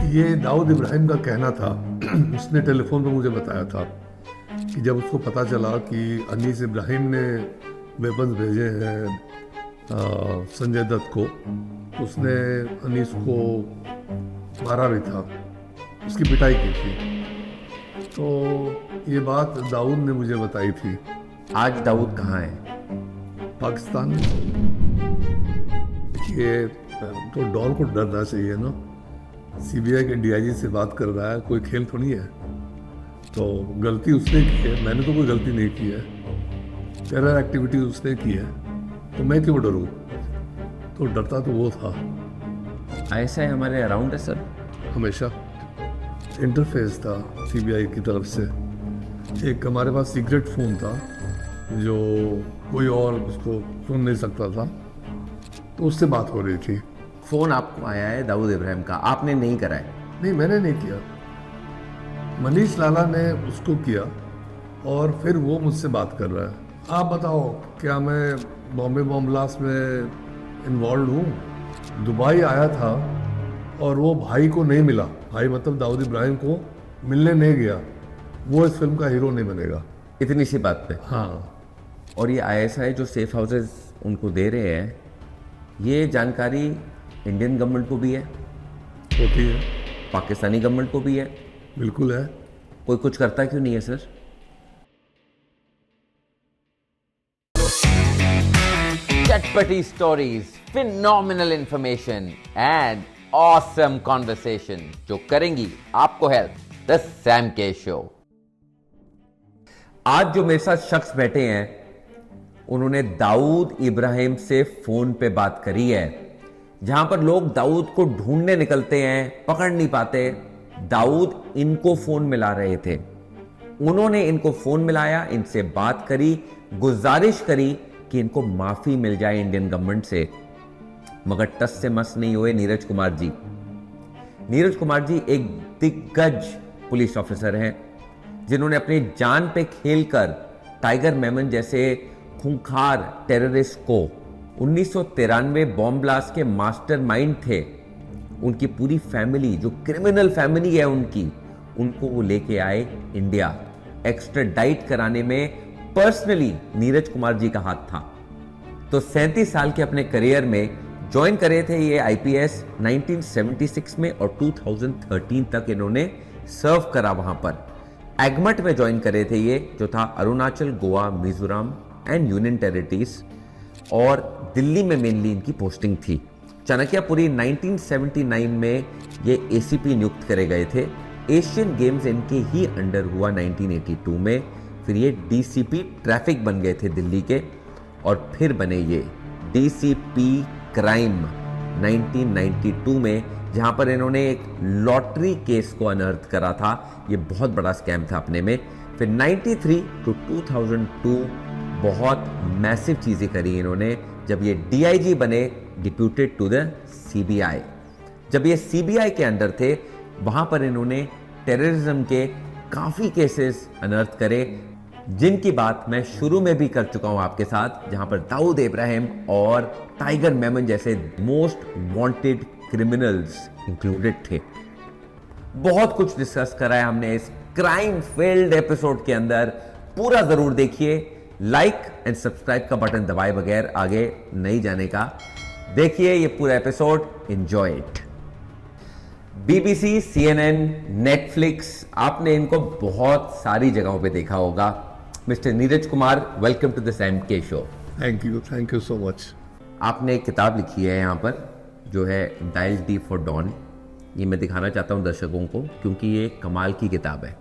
ये दाऊद इब्राहिम का कहना था। उसने टेलीफोन पर मुझे बताया था कि जब उसको पता चला कि अनीस इब्राहिम ने वेपन्स भेजे हैं संजय दत्त को, तो उसने अनीस को मारा भी था, उसकी पिटाई की थी। तो ये बात दाऊद ने मुझे बताई थी। आज दाऊद कहाँ है? पाकिस्तान में। ये तो डॉन को डरना चाहिए ना। सीबीआई के डीआईजी से बात कर रहा है, कोई खेल थोड़ी है। तो गलती उसने की है, मैंने तो कोई गलती नहीं की है। टेरर एक्टिविटी उसने की है, तो मैं क्यों डरूं? तो डरता तो वो था। ऐसा है हमारे अराउंड है सर। हमेशा इंटरफेस था सीबीआई की तरफ से। एक हमारे पास सीक्रेट फ़ोन था जो कोई और उसको सुन नहीं सकता था, तो उससे बात हो रही थी। फोन आपको आया है दाऊद इब्राहिम का, आपने नहीं कराया? नहीं, मैंने नहीं किया, मनीष लाला ने उसको किया और फिर वो मुझसे बात कर रहा है। आप बताओ, क्या मैं बॉम्बे बॉम्ब ब्लास्ट में इन्वॉल्व हूँ? दुबई आया था और वो भाई को नहीं मिला। भाई मतलब दाऊद इब्राहिम को मिलने नहीं गया। वो इस फिल्म का हीरो नहीं बनेगा। इतनी सी बात पे? हाँ। और ये आईएसआई जो सेफ हाउसेस उनको दे रहे हैं, ये जानकारी इंडियन गवर्नमेंट को भी है, होती है, पाकिस्तानी गवर्नमेंट को भी है। बिल्कुल है। कोई कुछ करता क्यों नहीं है सर? चटपटी stories, phenomenal information and awesome conversation जो करेंगी आपको हेल्प। द सैम के शो। आज जो मेरे साथ शख्स बैठे हैं, उन्होंने दाऊद इब्राहिम से फोन पे बात करी है। जहां पर लोग दाऊद को ढूंढने निकलते हैं, पकड़ नहीं पाते, दाऊद इनको फोन मिला रहे थे। उन्होंने इनको फोन मिलाया, इनसे बात करी, गुजारिश करी कि इनको माफी मिल जाए इंडियन गवर्नमेंट से, मगर टस से मस नहीं हुए नीरज कुमार जी। नीरज कुमार जी एक दिग्गज पुलिस ऑफिसर हैं, जिन्होंने अपनी जान पे खेलकर टाइगर मेमन जैसे खूंखार टेररिस्ट को 1993 बॉम्ब ब्लास्ट के मास्टरमाइंड थे, उनकी पूरी फैमिली जो क्रिमिनल फैमिली है उनको वो लेके आए इंडिया। एक्स्ट्राडाइट कराने में पर्सनली नीरज कुमार जी का हाथ था। तो 37 साल के अपने करियर में ज्वाइन करे थे ये आईपीएस 1976 में, और 2013 तक इन्होंने सर्व करा वहां पर। एगमट में ज्वाइन करे थे ये, जो था Arunachal, Goa, Mizoram and union territories, और दिल्ली में मेनली इनकी पोस्टिंग थी। चाणक्यपुरी 1979 में ये एसीपी नियुक्त करे गए थे। एशियन गेम्स इनके ही अंडर हुआ 1982 में। फिर ये डीसीपी ट्रैफिक बन गए थे दिल्ली के, और फिर बने ये डीसीपी क्राइम 1992 में, जहां पर इन्होंने एक लॉटरी केस को अनर्थ करा था। ये बहुत बड़ा स्कैम था अपने में। फिर 93 टू 2002 बहुत मैसिव चीज़ें करी इन्होंने, जब ये डीआईजी बने, डिप्यूटेड टू द सीबीआई। जब ये सीबीआई के अंडर थे, वहां पर इन्होंने टेररिज्म के काफ़ी केसेस अनर्थ करे, जिनकी बात मैं शुरू में भी कर चुका हूं आपके साथ, जहां पर दाऊद इब्राहिम और टाइगर मेमन जैसे मोस्ट वांटेड क्रिमिनल्स इंक्लूडेड थे। बहुत कुछ डिस्कस करा है हमने इस क्राइम फील्ड एपिसोड के अंदर। पूरा जरूर देखिए, लाइक एंड सब्सक्राइब का बटन दबाए बगैर आगे नहीं जाने का। देखिए ये पूरा episode, enjoy it. BBC, CNN, Netflix, आपने इनको बहुत सारी जगहों पे देखा होगा। Mister Neeraj Kumar, welcome to the Sam के show. Thank you so much. आपने एक किताब लिखी है यहाँ पर, जो है डायल डी फॉर डॉन। ये मैं दिखाना चाहता हूँ दर्शकों को, क्योंकि ये कमाल की किताब है।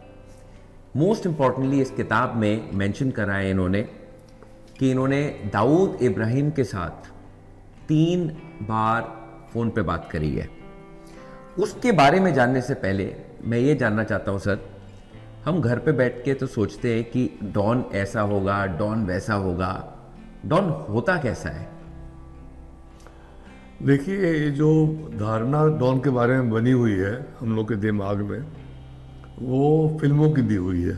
मोस्ट इंपॉर्टेंटली इस किताब में मेंशन करा है इन्होंने कि इन्होंने दाऊद इब्राहिम के साथ 3 बार फ़ोन पे बात करी है। उसके बारे में जानने से पहले मैं ये जानना चाहता हूँ सर, हम घर पे बैठ के तो सोचते हैं कि डॉन ऐसा होगा, डॉन वैसा होगा, डॉन होता कैसा है? देखिए, ये जो धारणा डॉन के बारे में बनी हुई है हम लोग के दिमाग में, वो फिल्मों की दी हुई है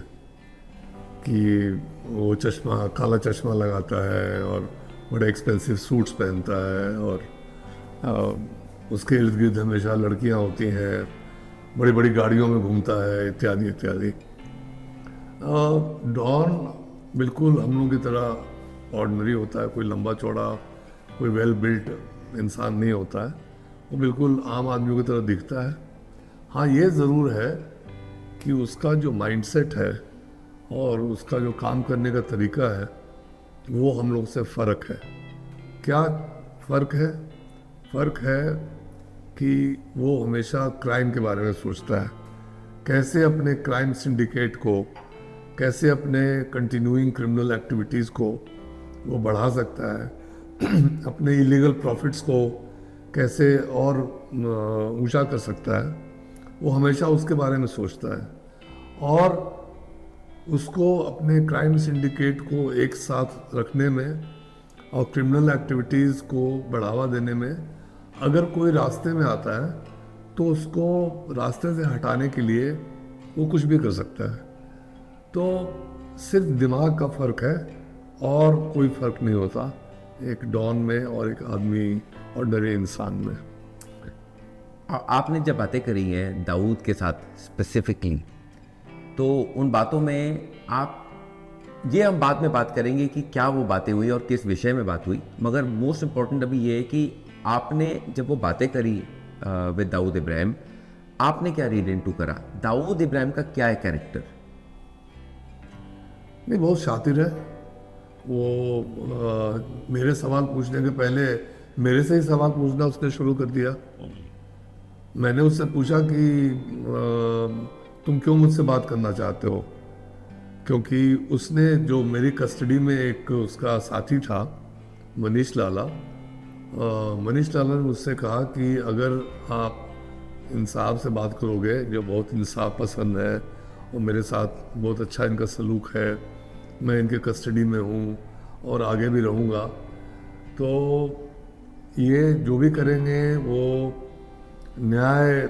कि वो चश्मा, काला चश्मा लगाता है और बड़े एक्सपेंसिव सूट्स पहनता है, और उसके इर्द गिर्द हमेशा लड़कियां होती हैं बड़ी बड़ी गाड़ियों में घूमता है, इत्यादि इत्यादि। डॉन बिल्कुल हम लोगों की तरह ऑर्डिनरी होता है, कोई लंबा चौड़ा, कोई वेल बिल्ट इंसान नहीं होता है। वो बिल्कुल आम आदमियों की तरह दिखता है। हाँ, ये ज़रूर है कि उसका जो माइंडसेट है और उसका जो काम करने का तरीका है वो हम लोग से फ़र्क है। क्या फ़र्क है? फ़र्क है कि वो हमेशा क्राइम के बारे में सोचता है, कैसे अपने क्राइम सिंडिकेट को, कैसे अपने कंटिन्यूइंग क्रिमिनल एक्टिविटीज़ को वो बढ़ा सकता है, अपने इलीगल प्रॉफिट्स को कैसे और ऊंचा कर सकता है, वो हमेशा उसके बारे में सोचता है। और उसको अपने क्राइम सिंडिकेट को एक साथ रखने में और क्रिमिनल एक्टिविटीज़ को बढ़ावा देने में अगर कोई रास्ते में आता है तो उसको रास्ते से हटाने के लिए वो कुछ भी कर सकता है। तो सिर्फ दिमाग का फ़र्क है और कोई फ़र्क नहीं होता एक डॉन में और एक आदमी ऑर्डिनरी इंसान में। आपने जब बातें करी हैं दाऊद के साथ स्पेसिफिकली, तो उन बातों में आप, ये हम बाद में बात करेंगे कि क्या वो बातें हुई और किस विषय में बात हुई, मगर मोस्ट इम्पॉर्टेंट अभी ये है कि आपने जब वो बातें करी विद दाऊद इब्राहिम, आपने क्या रीड इनटू करा? दाऊद इब्राहिम का क्या है कैरेक्टर? नहीं, बहुत शातिर है वो। मेरे सवाल पूछने के पहले मेरे से ही सवाल पूछना उसने शुरू कर दिया। मैंने उससे पूछा कि तुम क्यों मुझसे बात करना चाहते हो, क्योंकि उसने जो मेरी कस्टडी में एक उसका साथी था मनीष लाला, मनीष लाला ने मुझसे कहा कि अगर आप इंसाफ से बात करोगे, जो बहुत इंसाफ पसंद है और मेरे साथ बहुत अच्छा इनका सलूक है, मैं इनके कस्टडी में हूँ और आगे भी रहूँगा, तो ये जो भी करेंगे वो न्याय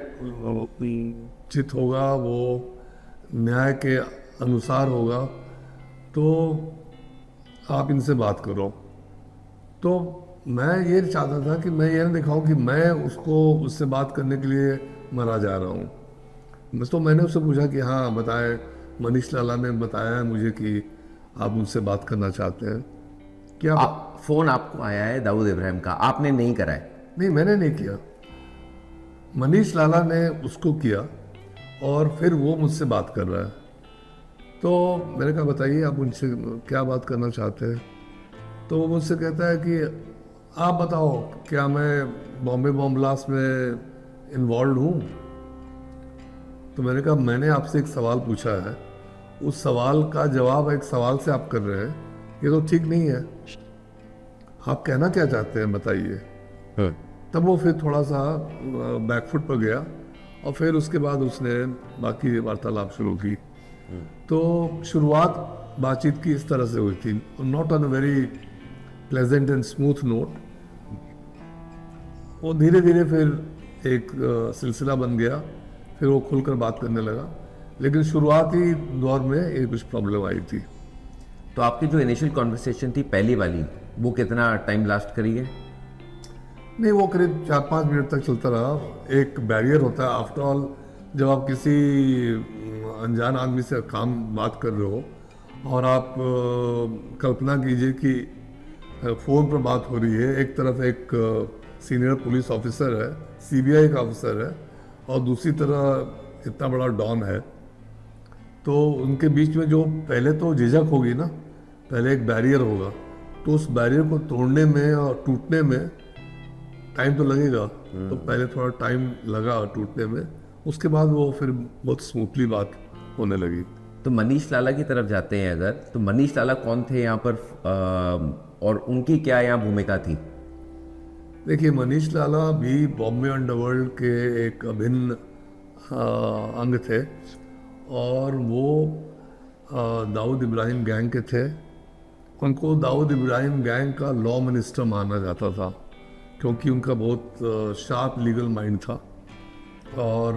चित होगा, वो न्याय के अनुसार होगा, तो आप इनसे बात करो। तो मैं ये चाहता था कि मैं ये ना दिखाऊं कि मैं उससे बात करने के लिए मरा जा रहा हूँ। तो मैंने उससे पूछा कि हाँ बताएं, मनीष लाला ने बताया है मुझे कि आप मुझसे बात करना चाहते हैं। क्या फोन आपको आया है दाऊद इब्राहिम का, आपने नहीं करा है? नहीं, मैंने नहीं किया, मनीष लाला ने उसको किया और फिर वो मुझसे बात कर रहा है। तो मैंने कहा बताइए आप मुझसे क्या बात करना चाहते हैं। तो वो मुझसे कहता है कि आप बताओ क्या मैं बॉम्बे बॉम्ब ब्लास्ट में इन्वॉल्व हूँ। तो मैंने कहा मैंने आपसे एक सवाल पूछा है, उस सवाल का जवाब एक सवाल से आप कर रहे हैं, ये तो ठीक नहीं है। आप कहना क्या चाहते हैं बताइए। तब वो फिर थोड़ा सा बैकफुट पर गया और फिर उसके बाद उसने बाकी वार्तालाप शुरू की। तो शुरुआत बातचीत की इस तरह से हुई थी, not on a very pleasant and smooth note. वो धीरे धीरे फिर एक सिलसिला बन गया, फिर वो खुलकर बात करने लगा, लेकिन शुरुआती दौर में ये कुछ प्रॉब्लम आई थी। तो आपकी जो इनिशियल कॉन्वर्सेशन थी पहली वाली, वो कितना टाइम लास्ट करी है? नहीं, वो करीब 4-5 मिनट तक चलता रहा। एक बैरियर होता है, आफ्टर ऑल जब आप किसी अनजान आदमी से बात कर रहे हो और आप कल्पना कीजिए कि फ़ोन पर बात हो रही है, एक तरफ एक सीनियर पुलिस ऑफिसर है, सीबीआई का ऑफिसर है, और दूसरी तरफ इतना बड़ा डॉन है, तो उनके बीच में जो पहले तो झिझक होगी ना, पहले एक बैरियर होगा, तो उस बैरियर को तोड़ने में और टूटने में टाइम तो लगेगा। तो पहले थोड़ा टाइम लगा टूटने में, उसके बाद वो फिर बहुत स्मूथली बात होने लगी। तो मनीष लाला की तरफ जाते हैं अगर, तो मनीष लाला कौन थे यहाँ पर और उनकी क्या यहाँ भूमिका थी? देखिए, मनीष लाला भी बॉम्बे अंडरवर्ल्ड के एक अभिन्न अंग थे और वो दाऊद इब्राहिम गैंग के थे। उनको दाऊद इब्राहिम गैंग का लॉ मिनिस्टर माना जाता था, क्योंकि उनका बहुत शार्प लीगल माइंड था और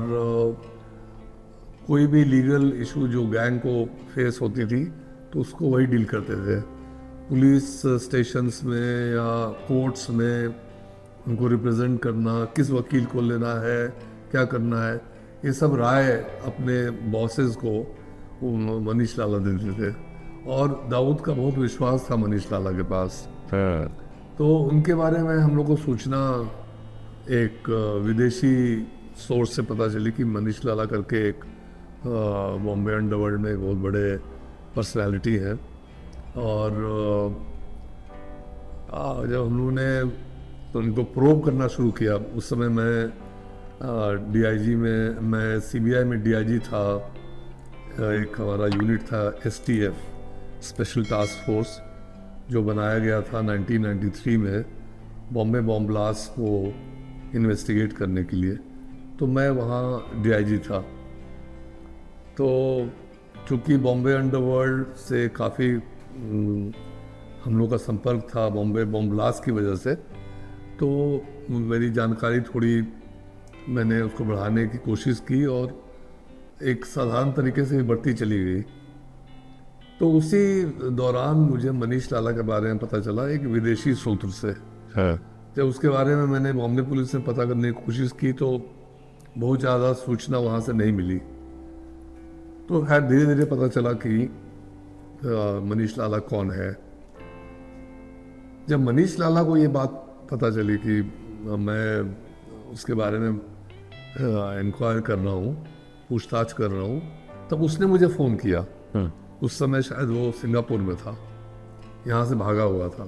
कोई भी लीगल इशू जो गैंग को फेस होती थी तो उसको वही डील करते थे। पुलिस स्टेशंस में या कोर्ट्स में उनको रिप्रेजेंट करना, किस वकील को लेना है, क्या करना है, ये सब राय अपने बॉसेस को मनीष लाला देते थे, और दाऊद का बहुत विश्वास था मनीष लाला के पास। तो उनके बारे में हम लोग को सूचना एक विदेशी सोर्स से पता चली कि मनीष लाला करके एक बॉम्बे अंडरवर्ल्ड में बहुत बड़े पर्सनालिटी हैं। और जब हम लोगों ने उनको प्रोब करना शुरू किया, उस समय मैं डीआईजी में, मैं सीबीआई में डीआईजी था। एक हमारा यूनिट था एसटीएफ, स्पेशल टास्क फोर्स, जो बनाया गया था 1993 में बॉम्बे बॉम्ब ब्लास्ट को इन्वेस्टिगेट करने के लिए। तो मैं वहाँ डीआईजी था। तो चूँकि बॉम्बे अंडरवर्ल्ड से काफ़ी हम लोग का संपर्क था बॉम्बे बॉम्ब ब्लास्ट की वजह से, तो मेरी जानकारी थोड़ी मैंने उसको बढ़ाने की कोशिश की और एक साधारण तरीके से बढ़ती चली गई। तो उसी दौरान मुझे मनीष लाला के बारे में पता चला एक विदेशी सूत्र से। जब उसके बारे में मैंने बॉम्बे पुलिस में पता करने की कोशिश की तो बहुत ज़्यादा सूचना वहाँ से नहीं मिली। तो खैर धीरे धीरे पता चला कि मनीष लाला कौन है। जब मनीष लाला को ये बात पता चली कि मैं उसके बारे में इंक्वायर कर रहा हूँ, पूछताछ कर रहा हूँ, तब उसने मुझे फ़ोन किया। उस समय शायद वो सिंगापुर में था, यहाँ से भागा हुआ था।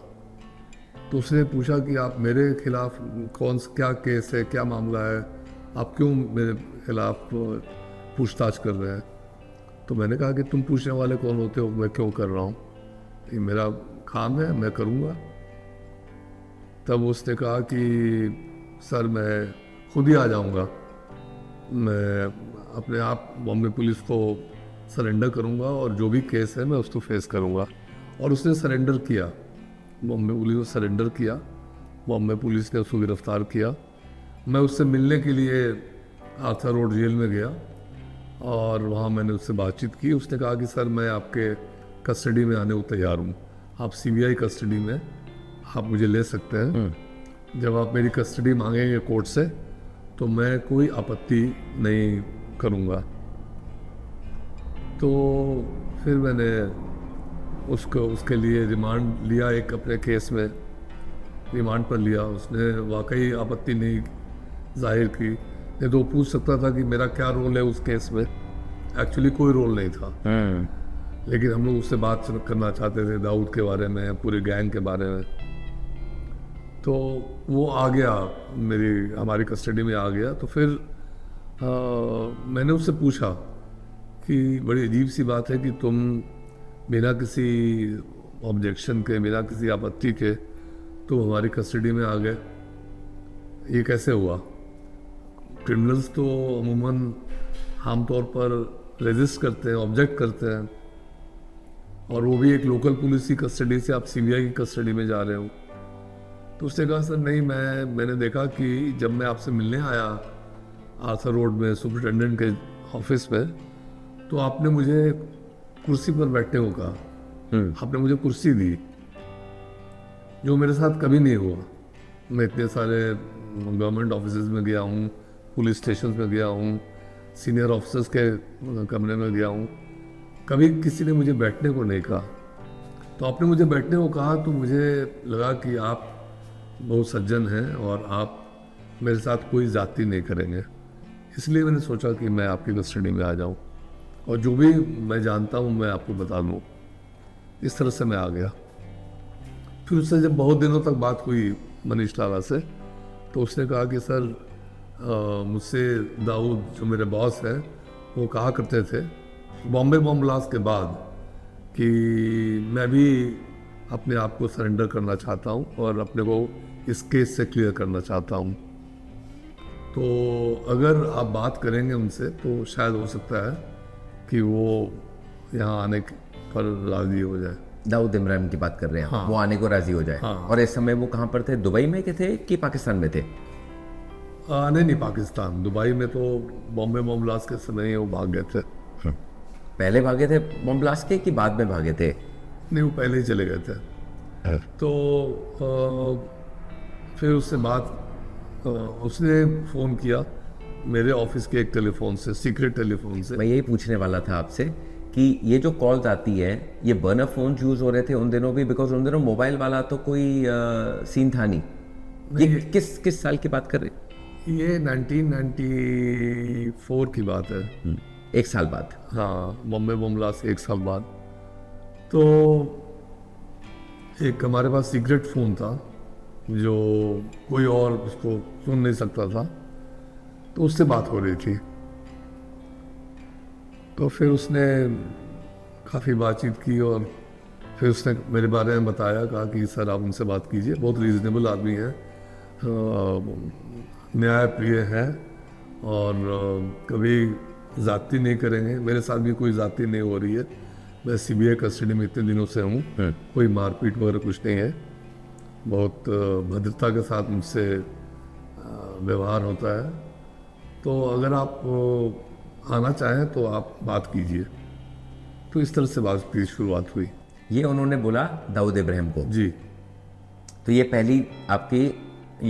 तो उसने पूछा कि आप मेरे खिलाफ क्या केस है, क्या मामला है, आप क्यों मेरे खिलाफ पूछताछ कर रहे हैं। तो मैंने कहा कि तुम पूछने वाले कौन होते हो, मैं क्यों कर रहा हूँ, ये मेरा काम है, मैं करूँगा। तब उसने कहा कि सर मैं खुद ही आ जाऊँगा, मैं अपने आप बॉम्बे पुलिस को सरेंडर करूँगा और जो भी केस है मैं उसको फेस करूँगा। और उसने सरेंडर किया, बॉम्बे पुलिस को सरेंडर किया, बॉम्बे पुलिस ने उसको गिरफ्तार किया। मैं उससे मिलने के लिए आर्थर रोड जेल में गया और वहाँ मैंने उससे बातचीत की। उसने कहा कि सर मैं आपके कस्टडी में आने को तैयार हूँ, आप सीबीआई कस्टडी में आप मुझे ले सकते हैं। जब आप मेरी कस्टडी मांगेंगे कोर्ट से तो मैं कोई आपत्ति नहीं करूँगा। तो फिर मैंने उसके लिए रिमांड लिया, एक अपने केस में रिमांड पर लिया। उसने वाकई आपत्ति नहीं जाहिर की। नहीं तो पूछ सकता था कि मेरा क्या रोल है उस केस में। एक्चुअली कोई रोल नहीं था, लेकिन हम लोग उससे बात करना चाहते थे दाऊद के बारे में, पूरे गैंग के बारे में। तो वो आ गया, हमारी कस्टडी में आ गया। तो फिर मैंने उससे पूछा कि बड़ी अजीब सी बात है कि तुम बिना किसी ऑब्जेक्शन के, बिना किसी आपत्ति के तुम हमारी कस्टडी में आ गए, ये कैसे हुआ। क्रिमिनल्स तो अमूमन आमतौर पर रेजिस्ट करते हैं, ऑब्जेक्ट करते हैं, और वो भी एक लोकल पुलिस की कस्टडी से आप सीबीआई की कस्टडी में जा रहे हो। तो उसने कहा सर नहीं, मैंने देखा कि जब मैं आपसे मिलने आया आर्थर रोड में सुपरिटेंडेंट के ऑफिस में, तो आपने मुझे कुर्सी पर बैठने को कहा, आपने मुझे कुर्सी दी, जो मेरे साथ कभी नहीं हुआ। मैं इतने सारे गवर्नमेंट ऑफिसेज में गया हूँ, पुलिस स्टेशन में गया हूँ, सीनियर ऑफिसर्स के कमरे में गया हूँ, कभी किसी ने मुझे बैठने को नहीं कहा। तो आपने मुझे बैठने को कहा तो मुझे लगा कि आप बहुत सज्जन हैं और आप मेरे साथ कोई ज़्यादती नहीं करेंगे, इसलिए मैंने सोचा कि मैं आपकी कस्टडी में आ जाऊं और जो भी मैं जानता हूं मैं आपको बता दूं। इस तरह से मैं आ गया। फिर उससे जब बहुत दिनों तक बात हुई मनीष लाला से, तो उसने कहा कि सर मुझसे दाऊद जो मेरे बॉस हैं वो कहा करते थे बॉम्बे बॉम्ब ब्लास्ट के बाद कि मैं भी अपने आप को सरेंडर करना चाहता हूं और अपने को इस केस से क्लियर करना चाहता हूं। तो अगर आप बात करेंगे उनसे तो शायद हो सकता है कि वो यहाँ आने पर राज़ी हो जाए। दाऊद इब्राहिम की बात कर रहे हैं, हाँ। वो आने को राजी हो जाए। हाँ। और इस समय वो कहाँ पर थे, दुबई में के थे कि पाकिस्तान में थे? नहीं, पाकिस्तान। दुबई में तो बॉम्बे बॉम्ब ब्लास्ट के समय ही वो भाग गए थे। पहले भागे थे बॉम्ब ब्लास्ट के कि बाद में भागे थे? नहीं, वो पहले ही चले गए थे। तो फिर उससे बात उसने फ़ोन किया मेरे ऑफिस के एक टेलीफोन से, सीक्रेट टेलीफोन से। मैं यही पूछने वाला था आपसे कि ये जो कॉल्स आती है, ये बर्नर फोन यूज हो रहे थे उन दिनों भी, बिकॉज उन दिनों मोबाइल वाला तो कोई सीन था नहीं। ये किस साल की बात कर रहे? ये 1994 की बात है। एक साल बाद। हाँ, बॉम्बे बमला से एक साल बाद। तो एक हमारे पास सीक्रेट फ़ोन था जो कोई और उसको सुन नहीं सकता था, तो उससे बात हो रही थी। तो फिर उसने काफ़ी बातचीत की और फिर उसने मेरे बारे में बताया, कहा कि सर आप उनसे बात कीजिए, बहुत रीज़नेबल आदमी है, न्यायप्रिय है और कभी ज़्यादती नहीं करेंगे। मेरे साथ भी कोई ज़्यादती नहीं हो रही है, मैं सीबीआई कस्टडी में इतने दिनों से हूँ, कोई मारपीट वगैरह कुछ नहीं है, बहुत भद्रता के साथ मुझसे व्यवहार होता है। तो अगर आप आना चाहें तो आप बात कीजिए। तो इस तरह से बात की शुरुआत हुई। ये उन्होंने बोला दाऊद इब्राहिम को? जी। तो ये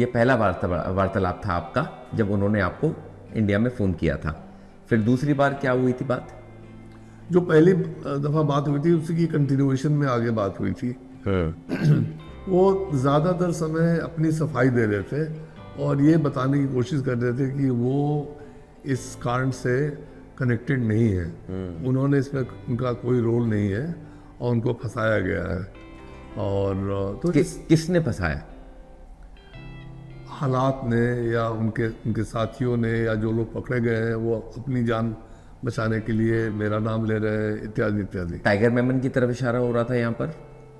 पहला वार्तालाप था आपका जब उन्होंने आपको इंडिया में फ़ोन किया था। फिर दूसरी बार क्या हुई थी बात? जो पहली दफ़ा बात हुई थी उसी की कंटिन्यूएशन में आगे बात हुई थी। वो ज़्यादातर समय अपनी सफाई दे रहे थे और ये बताने की कोशिश कर रहे थे कि वो इस कांड से कनेक्टेड नहीं है, उन्होंने इसमें उनका कोई रोल नहीं है और उनको फंसाया गया है। और तो किसने फंसाया? हालात ने या उनके साथियों ने या जो लोग पकड़े गए हैं वो अपनी जान बचाने के लिए मेरा नाम ले रहे हैं, इत्यादि इत्यादि। टाइगर मेमन की तरफ इशारा हो रहा था यहाँ पर?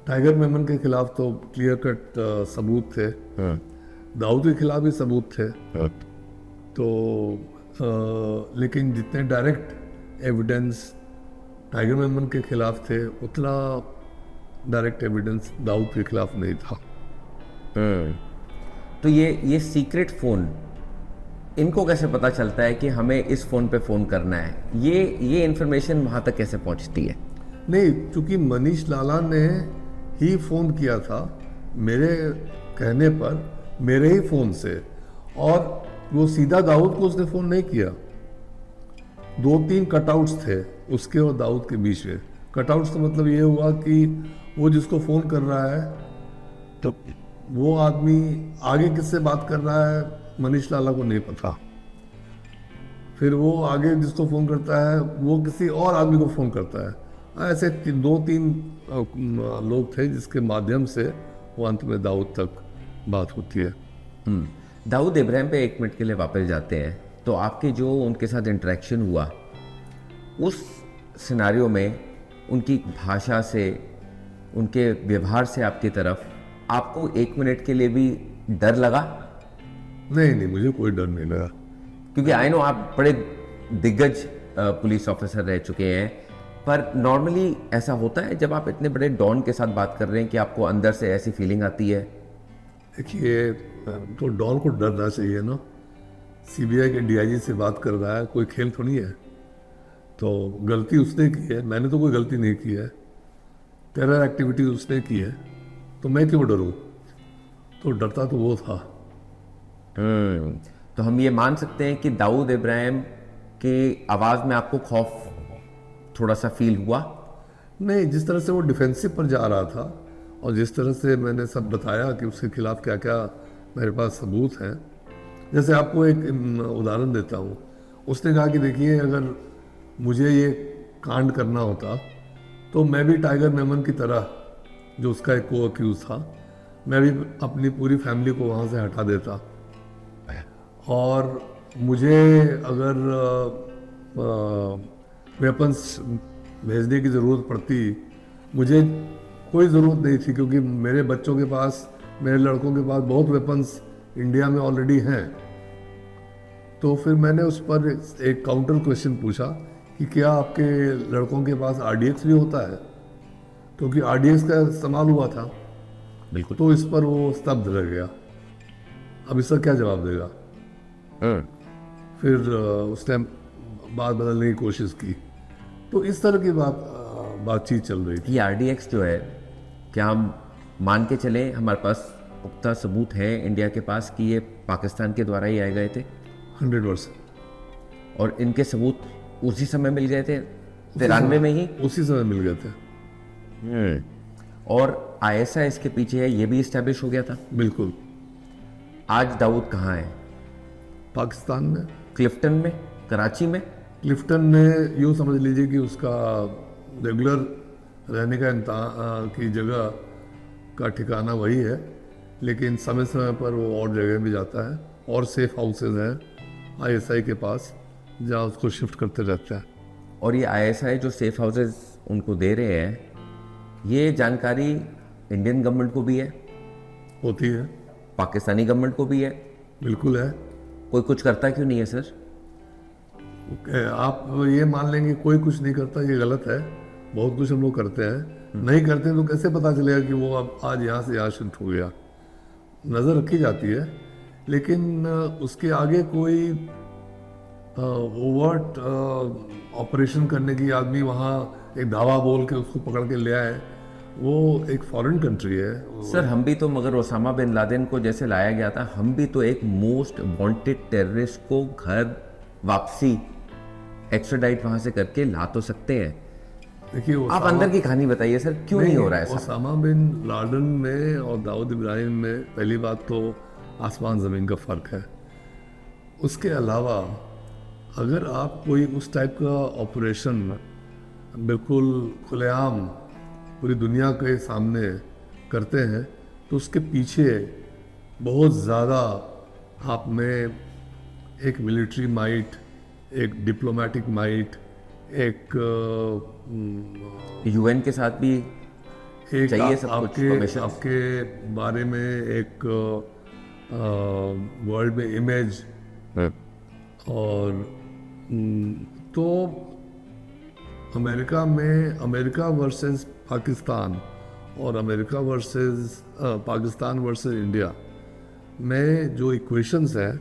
टाइगर मेमन के खिलाफ तो क्लियर कट सबूत थे, दाऊद के खिलाफ भी सबूत थे। तो लेकिन जितने डायरेक्ट एविडेंस टाइगर मेमन के खिलाफ थे उतना डायरेक्ट एविडेंस दाऊद के खिलाफ नहीं था। तो ये सीक्रेट फ़ोन इनको कैसे पता चलता है कि हमें इस फ़ोन पे फ़ोन करना है? ये इन्फॉर्मेशन वहाँ तक कैसे पहुँचती है? नहीं, चूंकि मनीष लाला ने ही फ़ोन किया था मेरे कहने पर, मेरे ही फ़ोन से, और वो सीधा दाऊद को उसने फ़ोन नहीं किया। 2-3 कटआउट्स थे उसके और दाऊद के बीच में। कटआउट्स का मतलब ये हुआ कि वो जिसको फ़ोन कर रहा है तो वो आदमी आगे किससे बात कर रहा है मनीष लाला को नहीं पता। फिर वो आगे जिसको फ़ोन करता है वो किसी और आदमी को फ़ोन करता है। ऐसे 2-3 लोग थे जिसके माध्यम से वो अंत में दाऊद तक बात होती है। दाऊद इब्राहिम पे 1 मिनट के लिए वापस जाते हैं। तो आपके जो उनके साथ इंटरेक्शन हुआ उस सिनारियो में उनकी भाषा से, उनके व्यवहार से आपकी तरफ आपको 1 मिनट के लिए भी डर लगा? नहीं, मुझे कोई डर नहीं लगा। क्योंकि आई नो आप बड़े दिग्गज पुलिस ऑफिसर रह चुके हैं, पर नॉर्मली ऐसा होता है जब आप इतने बड़े डॉन के साथ बात कर रहे हैं कि आपको अंदर से ऐसी फीलिंग आती है? देखिए, तो डॉन को डरना चाहिए ना। सीबीआई के डीआईजी से बात कर रहा है, कोई खेल थोड़ी है। तो गलती उसने की है, मैंने तो कोई गलती नहीं की है। टेरर एक्टिविटीज उसने की है, तो मैं क्यों डरूं? तो डरता तो वो था। तो हम ये मान सकते हैं कि दाऊद इब्राहिम के आवाज़ में आपको खौफ थोड़ा सा फील हुआ? नहीं, जिस तरह से वो डिफेंसिव पर जा रहा था और जिस तरह से मैंने सब बताया कि उसके खिलाफ क्या क्या मेरे पास सबूत हैं। जैसे आपको एक उदाहरण देता हूँ। उसने कहा कि देखिए, अगर मुझे ये कांड करना होता तो मैं भी टाइगर मेमन की तरह, जो उसका एक को अक्यूज था, मैं भी अपनी पूरी फैमिली को वहाँ से हटा देता। और मुझे अगर वेपन्स भेजने की ज़रूरत पड़ती, मुझे कोई ज़रूरत नहीं थी, क्योंकि मेरे बच्चों के पास, मेरे लड़कों के पास बहुत वेपन्स इंडिया में ऑलरेडी हैं। तो फिर मैंने उस पर एक काउंटर क्वेश्चन पूछा कि क्या आपके लड़कों के पास आरडीएक्स भी होता है, क्योंकि आरडीएक्स का इस्तेमाल हुआ था। बिल्कुल। तो इस पर वो स्तब्ध रह गया। अब इसका क्या जवाब देगा? फिर उसने बात बदलने की कोशिश की। तो इस तरह की बातचीत चल रही थी। ये आरडीएक्स जो है, क्या हम मान के चले, हमारे पास पुख्ता सबूत है इंडिया के पास कि ये पाकिस्तान के द्वारा ही आए गए थे? 100%। और इनके सबूत उसी समय मिल गए थे 93 में ही। उसी समय मिल गए थे। और आईएसआई इसके पीछे है, ये भी इस्टेब्लिश हो गया था। बिल्कुल। आज दाऊद कहाँ है? पाकिस्तान में, क्लिफ्टन में, कराची में। क्लिफ्टन में यूँ समझ लीजिए कि उसका रेगुलर रहने का की जगह का ठिकाना वही है, लेकिन समय समय पर वो और जगह भी जाता है और सेफ हाउसेज हैं आईएसआई के पास जहाँ उसको शिफ्ट करते रहते हैं। और ये आईएसआई जो सेफ हाउसेज उनको दे रहे हैं, ये जानकारी इंडियन गवर्नमेंट को भी है, होती है, पाकिस्तानी गवर्नमेंट को भी है। बिल्कुल है। कोई कुछ करता क्यों नहीं है सर? आप ये मान लेंगे कोई कुछ नहीं करता, ये गलत है। बहुत कुछ हम लोग करते हैं। नहीं करते तो कैसे पता चलेगा कि वो अब आज यहाँ से यहाँ शिफ्ट हो गया? नज़र रखी जाती है, लेकिन उसके आगे कोई ओवर्ट ऑपरेशन करने की आदमी वहाँ एक धावा बोल के उसको पकड़ के ले आए, वो एक फॉरेन कंट्री है। सर हम भी तो, मगर ओसामा बिन लादेन को जैसे लाया गया था, हम भी तो एक मोस्ट वांटेड टेररिस्ट को घर वापसी एक्स्ट्राडाइट वहां से करके ला तो सकते हैं। देखिए आप अंदर की कहानी बताइए सर, क्यों नहीं हो रहा है सर? ओसामा बिन लादेन में और दाऊद इब्राहिम में पहली बात तो आसमान ज़मीन का फ़र्क है। उसके अलावा अगर आप कोई उस टाइप का ऑपरेशन बिल्कुल खुलेआम पूरी दुनिया के सामने करते हैं तो उसके पीछे बहुत ज़्यादा आप में एक मिलिट्री माइट, एक डिप्लोमेटिक माइट, एक यूएन के साथ भी एक चाहिए सब कुछ permissions। आपके बारे में एक वर्ल्ड में इमेज और तो अमेरिका वर्सेस पाकिस्तान और America versus Pakistan versus India में जो इक्वेशंस है,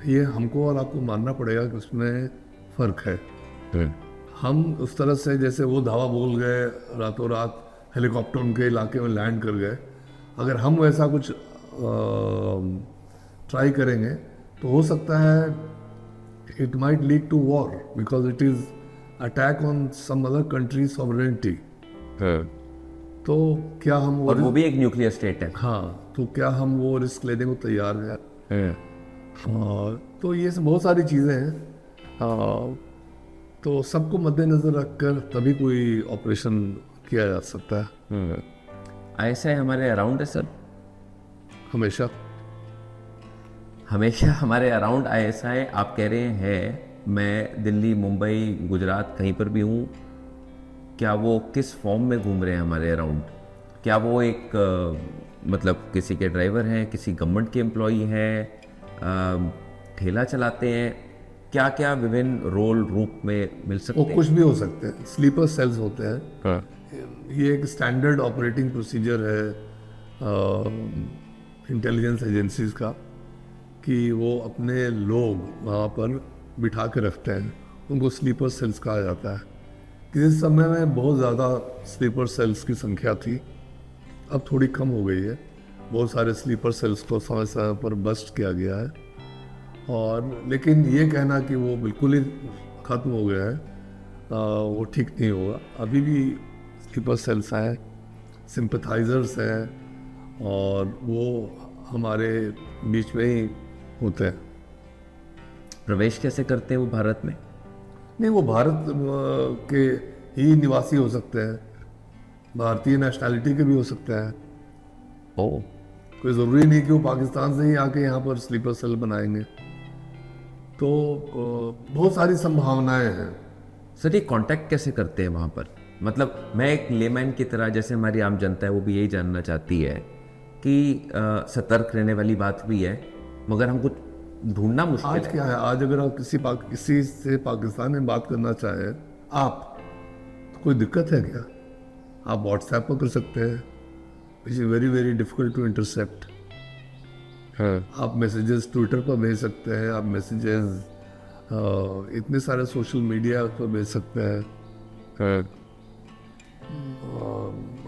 ये हमको और आपको मानना पड़ेगा कि उसमें फ़र्क है। हम उस तरह से जैसे वो धावा बोल गए, रातों रात हेलीकॉप्टर उनके इलाके में लैंड कर गए, अगर हम वैसा कुछ ट्राई करेंगे तो हो सकता है it might lead to war because it is attack on some other country sovereignty. तो क्या हम और वो भी एक न्यूक्लियर स्टेट है। हाँ, तो क्या हम वो रिस्क लेने को तैयार हैं? तो ये सब बहुत सारी चीज़ें हैं। तो सबको मद्देनज़र रखकर तभी कोई ऑपरेशन किया जा सकता है। आईएसआई हमारे अराउंड है सर, हमेशा हमेशा हमारे अराउंड आईएसआई आप कह रहे हैं। मैं दिल्ली, मुंबई, गुजरात कहीं पर भी हूँ, क्या वो किस फॉर्म में घूम रहे हैं हमारे अराउंड? क्या वो एक मतलब किसी के ड्राइवर हैं, किसी गवर्नमेंट के एम्प्लॉई हैं, ठेला चलाते हैं? क्या क्या विभिन्न रोल रूप में मिल सकते वो हैं? कुछ भी हो सकते हैं। स्लीपर सेल्स होते हैं। ये एक स्टैंडर्ड ऑपरेटिंग प्रोसीजर है इंटेलिजेंस एजेंसीज का कि वो अपने लोग वहाँ पर बिठा के रखते हैं, उनको स्लीपर सेल्स कहा जाता है। किसी समय में बहुत ज़्यादा स्लीपर सेल्स की संख्या थी, अब थोड़ी कम हो गई है। बहुत सारे स्लीपर सेल्स को समय समय पर बस्ट किया गया है, और लेकिन ये कहना कि वो बिल्कुल ही ख़त्म हो गया है वो ठीक नहीं होगा। अभी भी स्लीपर सेल्स हैं, सिंपथाइजर्स हैं, और वो हमारे बीच में ही होते हैं। प्रवेश कैसे करते हैं वो भारत में? नहीं, वो भारत के ही निवासी हो सकते हैं, भारतीय नेशनैलिटी के भी हो सकते हैं। ओह, कोई ज़रूरी नहीं कि वो पाकिस्तान से ही आके यहाँ पर स्लीपर सेल बनाएंगे। तो बहुत सारी संभावनाएं हैं। सर ये कांटेक्ट कैसे करते हैं वहाँ पर? मतलब मैं एक लेमैन की तरह, जैसे हमारी आम जनता है वो भी यही जानना चाहती है कि सतर्क रहने वाली बात भी है, मगर हमको ढूंढना मुश्किल आज है। क्या है, आज अगर आप किसी से पाकिस्तान में बात करना चाहें आप, तो कोई दिक्कत है क्या? आप व्हाट्सएप पर कर सकते हैं, which is very very difficult to intercept. आप मैसेजेस ट्विटर पर भेज सकते हैं, आप मैसेजेस इतने सारे सोशल मीडिया पर भेज सकते हैं।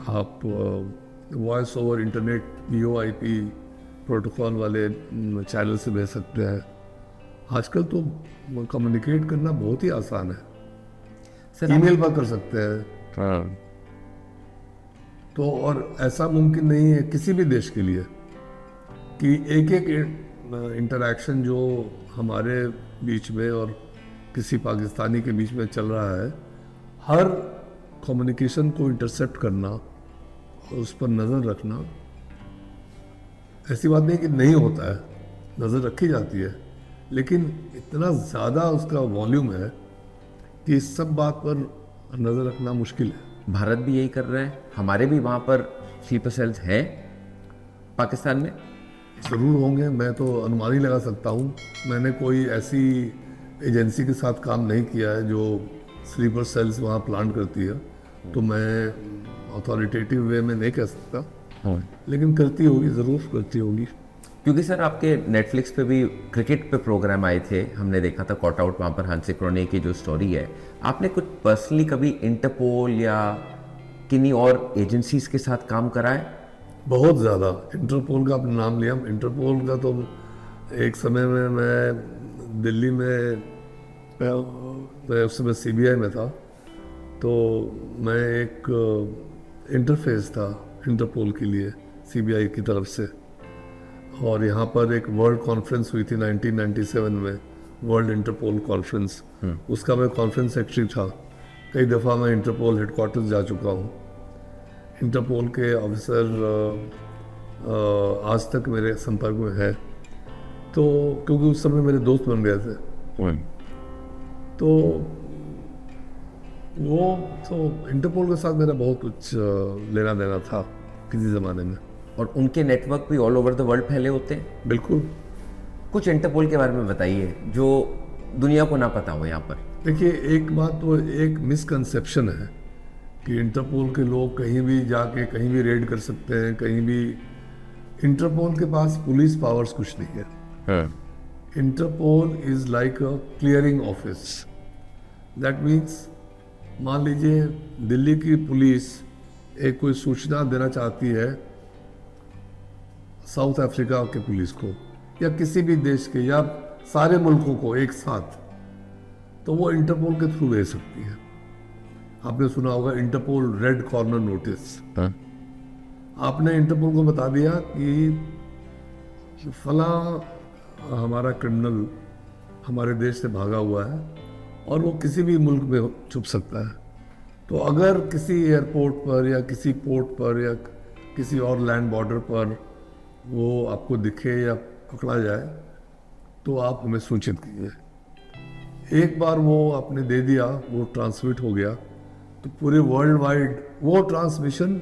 आप voice over internet VoIP protocol वाले चैनल से भेज सकते हैं। आजकल तो कम्युनिकेट करना बहुत ही आसान है, सर ईमेल पर कर सकते हैं। हाँ, तो और ऐसा मुमकिन नहीं है किसी भी देश के लिए कि एक एक इंटरैक्शन जो हमारे बीच में और किसी पाकिस्तानी के बीच में चल रहा है, हर कम्युनिकेशन को इंटरसेप्ट करना, उस पर नज़र रखना, ऐसी बात नहीं कि नहीं होता है, नज़र रखी जाती है, लेकिन इतना ज़्यादा उसका वॉल्यूम है कि इस सब बात पर नज़र रखना मुश्किल है। भारत भी यही कर रहा है, हमारे भी वहाँ पर स्लीपर सेल्स हैं पाकिस्तान में। ज़रूर होंगे, मैं तो अनुमान ही लगा सकता हूँ। मैंने कोई ऐसी एजेंसी के साथ काम नहीं किया है जो स्लीपर सेल्स वहाँ प्लान करती है, तो मैं अथॉरिटेटिव वे में नहीं कह सकता, लेकिन करती होगी, ज़रूर करती होगी। क्योंकि सर आपके नेटफ्लिक्स पे भी क्रिकेट पे प्रोग्राम आए थे, हमने देखा था कॉट आउट, वहाँ पर हांसी क्रोने की जो स्टोरी है, आपने कुछ पर्सनली कभी इंटरपोल या किन्हीं और एजेंसीज के साथ काम करा है? बहुत ज़्यादा। इंटरपोल का आपने नाम लिया, इंटरपोल का तो एक समय में मैं दिल्ली में, मैं उस समय CBI में था, तो मैं एक इंटरफेस था इंटरपोल के लिए CBI की तरफ से। और यहाँ पर एक वर्ल्ड कॉन्फ्रेंस हुई थी 1997 में, वर्ल्ड इंटरपोल कॉन्फ्रेंस, उसका मैं कॉन्फ्रेंस सेक्रेटरी था। कई दफ़ा मैं इंटरपोल हेडक्वार्टर्स जा चुका हूँ। इंटरपोल के ऑफिसर आज तक मेरे संपर्क में है, तो क्योंकि उस समय मेरे दोस्त बन गए थे, तो वो तो इंटरपोल के साथ मेरा बहुत कुछ लेना देना था किसी ज़माने में। और उनके नेटवर्क भी ऑल ओवर द वर्ल्ड फैले होते हैं। बिल्कुल। कुछ इंटरपोल के बारे में बताइए जो दुनिया को ना पता हो यहाँ पर। देखिए, एक बात तो, एक मिसकंसेप्शन है कि इंटरपोल के लोग कहीं भी जाके कहीं भी रेड कर सकते हैं, कहीं भी। इंटरपोल के पास पुलिस पावर्स कुछ नहीं है। Interpol is like a clearing office. That means, मान लीजिए दिल्ली की पुलिस एक कोई सूचना देना चाहती है साउथ अफ्रीका के पुलिस को या किसी भी देश के या सारे मुल्कों को एक साथ, तो वो इंटरपोल के थ्रू भेज सकती है। आपने सुना होगा इंटरपोल रेड कॉर्नर नोटिस। आपने इंटरपोल को बता दिया कि फला हमारा क्रिमिनल हमारे देश से भागा हुआ है और वो किसी भी मुल्क में छुप सकता है, तो अगर किसी एयरपोर्ट पर या किसी पोर्ट पर या किसी और लैंड बॉर्डर पर वो आपको दिखे या पकड़ा जाए, तो आप हमें सूचित कीजिए। एक बार वो आपने दे दिया, वो ट्रांसमिट हो गया, तो पूरे वर्ल्ड वाइड वो ट्रांसमिशन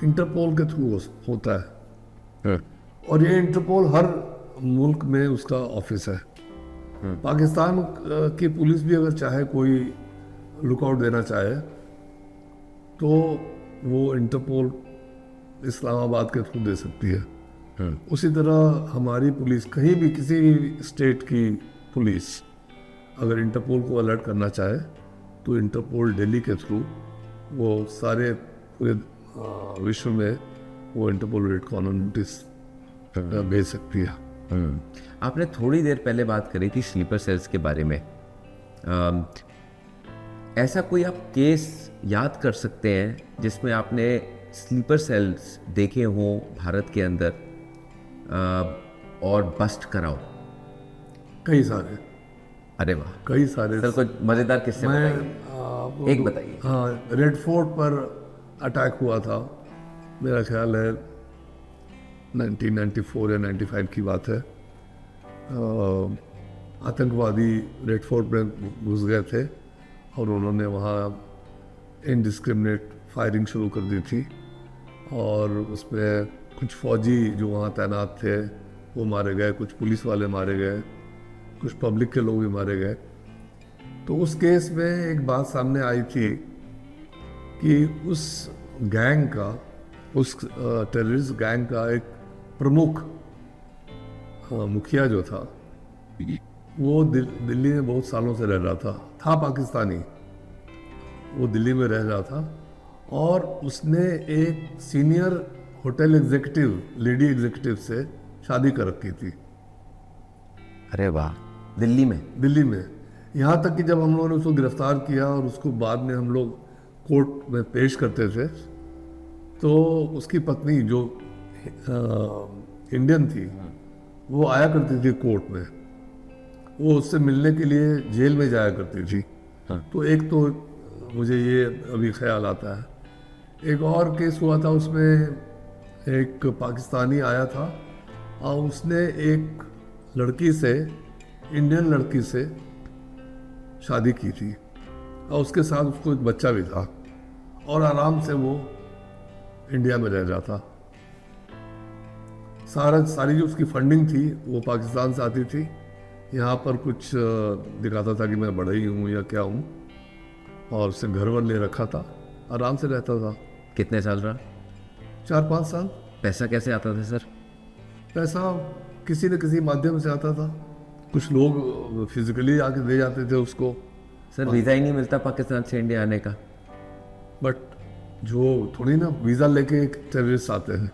इंटरपोल के थ्रू होता है। और ये इंटरपोल हर मुल्क में उसका ऑफिस है। पाकिस्तान की पुलिस भी अगर चाहे कोई लुकआउट देना चाहे, तो वो इंटरपोल इस्लामाबाद के थ्रू दे सकती है। उसी तरह हमारी पुलिस कहीं भी, किसी भी स्टेट की पुलिस अगर इंटरपोल को अलर्ट करना चाहे, तो इंटरपोल दिल्ली के थ्रू वो सारे पूरे विश्व में वो इंटरपोल रेड कॉर्नर नोटिस भेज सकती है। आपने थोड़ी देर पहले बात करी थी स्लीपर सेल्स के बारे में। ऐसा कोई आप केस याद कर सकते हैं जिसमें आपने स्लीपर सेल्स देखे हों भारत के अंदर और बस्ट कराओ? कई सारे। अरे वाह, कई सारे। सर कुछ मज़ेदार किस्से बताइए, एक बताइए। हाँ, रेड फोर्ट पर अटैक हुआ था, मेरा ख्याल है 1994 या 95 की बात है। आतंकवादी रेड फोर्ट में घुस गए थे और उन्होंने वहाँ इनडिस्क्रिमिनेट फायरिंग शुरू कर दी थी, और उसमें कुछ फौजी जो वहाँ तैनात थे वो मारे गए, कुछ पुलिस वाले मारे गए, कुछ पब्लिक के लोग भी मारे गए। तो उस केस में एक बात सामने आई थी कि उस गैंग का, उस टेररिस्ट गैंग का एक प्रमुख मुखिया जो था, वो दिल्ली में बहुत सालों से रह रहा था पाकिस्तानी, वो दिल्ली में रह रहा था, और उसने एक senior hotel executive, lady executive से शादी कर रखी थी। अरे वाह, दिल्ली में? दिल्ली में। यहाँ तक कि जब हम लोगों ने उसको गिरफ्तार किया और उसको बाद में हम लोग कोर्ट में पेश करते थे, तो उसकी पत्नी जो इंडियन थी, वो आया करती थी कोर्ट में, वो उससे मिलने के लिए जेल में जाया करती थी। हाँ। तो एक तो मुझे ये अभी ख्याल आता है। एक और केस हुआ था, उसमें एक पाकिस्तानी आया था और उसने एक लड़की से, इंडियन लड़की से शादी की थी और उसके साथ उसको एक बच्चा भी था और आराम से वो इंडिया में रह रहा था। सारी जो उसकी फंडिंग थी वो पाकिस्तान से आती थी, यहाँ पर कुछ दिखाता था कि मैं बड़ा ही हूँ या क्या हूँ, और उसने घर वर ले रखा था, आराम से रहता था। कितने साल रहा? 4-5 साल। पैसा कैसे आता था सर? पैसा किसी न किसी माध्यम से आता था, कुछ लोग फिजिकली आके दे जाते थे उसको। सर वीज़ा ही नहीं मिलता पाकिस्तान से इंडिया आने का? बट जो थोड़ी ना वीज़ा लेके एक टेररिस्ट आते हैं,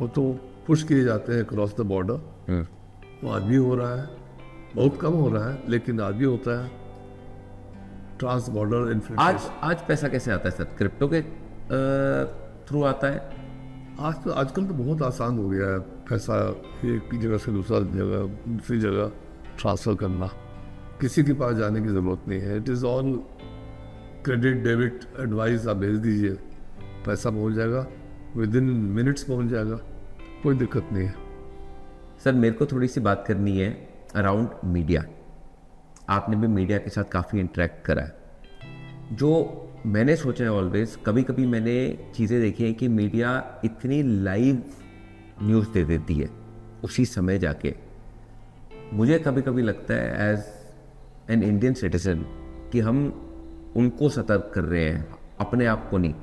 वो तो पुश किए जाते हैं क्रॉस द बॉर्डर। वो आज भी हो रहा है, बहुत कम हो रहा है लेकिन आज भी होता है, ट्रांस बॉर्डर इन्फिल्ट्रेशन। आज पैसा कैसे आता है सर? क्रिप्टो के थ्रू आता है? आजकल तो बहुत आसान हो गया है पैसा एक जगह से दूसरी जगह ट्रांसफ़र करना, किसी के पास जाने की ज़रूरत नहीं है। It is all credit debit advice, आप भेज दीजिए, पैसा पहुंच जाएगा, विद इन मिनट्स पहुंच जाएगा, कोई दिक्कत नहीं है। सर मेरे को थोड़ी सी बात करनी है अराउंड मीडिया। आपने भी मीडिया के साथ काफ़ी इंटरेक्ट करा है। जो मैंने सोचा है ऑलवेज, कभी कभी मैंने चीज़ें देखी हैं कि मीडिया इतनी लाइव न्यूज़ दे देती है उसी समय जाके। मुझे कभी कभी लगता है एज एन इंडियन सिटीजन कि हम उनको सतर्क कर रहे हैं, अपने आप को नहीं।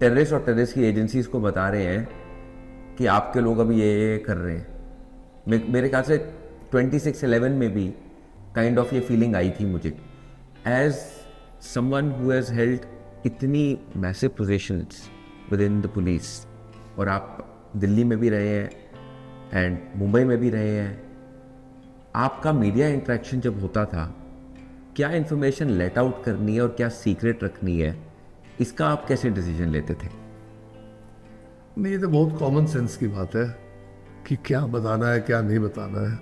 टेररिस्ट और टेररिस्ट की एजेंसीज को बता रहे हैं कि आपके लोग अभी ये कर रहे हैं। मेरे ख्याल से 26/11 में भी काइंड ऑफ ये फीलिंग आई थी मुझे as someone who has held इतनी massive positions within the police, और आप दिल्ली में भी रहे हैं एंड मुंबई में भी रहे हैं। आपका मीडिया इंटरेक्शन जब होता था, क्या इन्फॉर्मेशन लेट आउट करनी है और क्या सीक्रेट रखनी है, इसका आप कैसे डिसीजन लेते थे? नहीं, ये तो बहुत कॉमन सेंस की बात है कि क्या बताना है क्या नहीं बताना है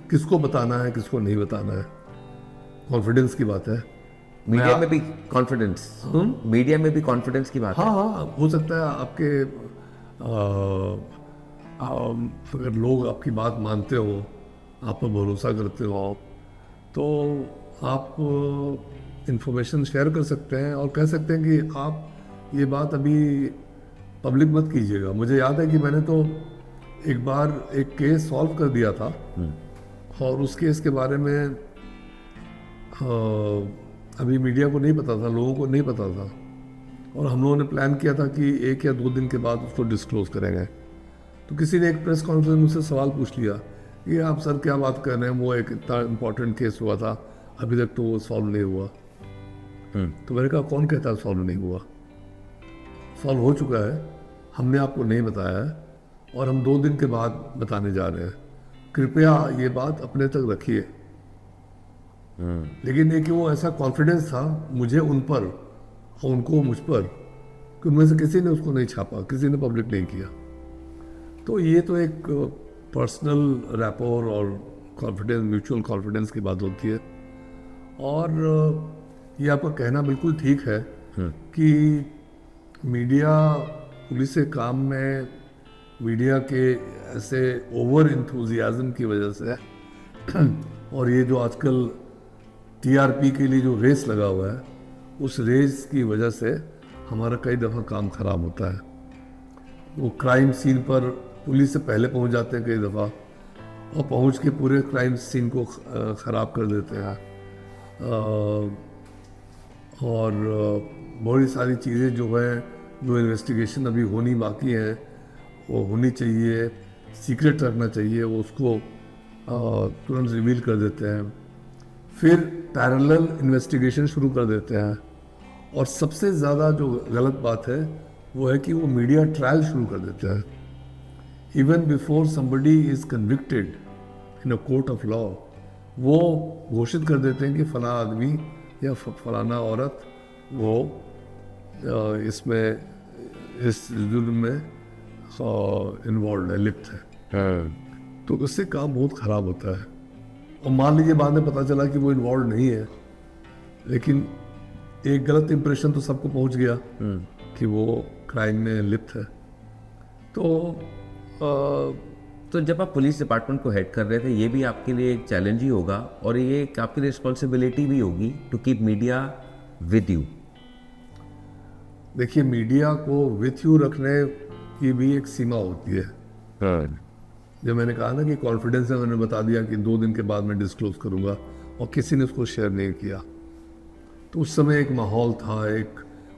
किसको बताना है किसको नहीं बताना है, कॉन्फिडेंस की बात है। मीडिया में भी कॉन्फिडेंस, मीडिया में भी कॉन्फिडेंस की बात है। हाँ, हो सकता है आपके अगर लोग आपकी बात मानते हो, आप पर भरोसा करते हो, तो आप इंफॉर्मेशन शेयर कर सकते हैं और कह सकते हैं कि आप ये बात अभी पब्लिक मत कीजिएगा। मुझे याद है कि मैंने तो एक बार एक केस सॉल्व कर दिया था और उस केस के बारे में अभी मीडिया को नहीं पता था, लोगों को नहीं पता था, और हम लोगों ने प्लान किया था कि 1 या 2 दिन के बाद उसको डिस्क्लोज करेंगे। तो किसी ने एक प्रेस कॉन्फ्रेंस में मुझसे सवाल पूछ लिया कि आप सर क्या बात कर रहे हैं, वो एक इतना इम्पोर्टेंट केस हुआ था, अभी तक तो वो सॉल्व नहीं हुआ। तो मैंने कहा कौन कहता है सॉल्व नहीं हुआ, सॉल्व हो चुका है, हमने आपको नहीं बताया है और हम 2 दिन के बाद बताने जा रहे हैं, कृपया ये बात अपने तक रखिए। लेकिन ये कि वो ऐसा कॉन्फिडेंस था मुझे उन पर और उनको मुझ पर कि उनमें से किसी ने उसको नहीं छापा, किसी ने पब्लिक नहीं किया। तो ये तो एक पर्सनल रैपोर और कॉन्फिडेंस, म्यूचुअल कॉन्फिडेंस की बात होती है। और ये आपका कहना बिल्कुल ठीक है कि मीडिया, पुलिस के काम में मीडिया के ऐसे ओवर इंथुजियाज्म की वजह से और ये जो आजकल टीआरपी के लिए जो रेस लगा हुआ है, उस रेस की वजह से हमारा कई दफ़ा काम ख़राब होता है। वो क्राइम सीन पर पुलिस से पहले पहुंच जाते हैं कई दफ़ा और पहुंच के पूरे क्राइम सीन को ख़राब कर देते हैं। और बहुत सारी चीज़ें जो है, जो इन्वेस्टिगेशन अभी होनी बाकी है, वो होनी चाहिए, सीक्रेट रखना चाहिए, वो उसको तुरंत रिवील कर देते हैं, फिर पैरेलल इन्वेस्टिगेशन शुरू कर देते हैं। और सबसे ज़्यादा जो गलत बात है वो है कि वो मीडिया ट्रायल शुरू कर देते हैं। Even before somebody is convicted in a court of law, वो घोषित कर देते हैं कि फला आदमी या फलाना औरत वो इसमें इस जुर्म में इन्वॉल्व है, लिप्त है। तो उससे काम बहुत ख़राब होता है। और मान लीजिए बाद में पता चला कि वो इन्वॉल्व नहीं है, लेकिन एक गलत इंप्रेशन तो सबको पहुंच गया कि वो क्राइम में लिप्त है। तो जब आप पुलिस डिपार्टमेंट को हेड कर रहे थे, ये भी आपके लिए एक चैलेंज ही होगा और ये एक आपकी रिस्पॉन्सिबिलिटी भी होगी to keep media with you. देखिए, मीडिया को विथ यू रखने की भी एक सीमा होती है। जब मैंने कहा ना कि कॉन्फिडेंस में मैंने बता दिया कि 2 दिन के बाद मैं डिस्क्लोज करूंगा और किसी ने उसको शेयर नहीं किया, तो उस समय एक माहौल था,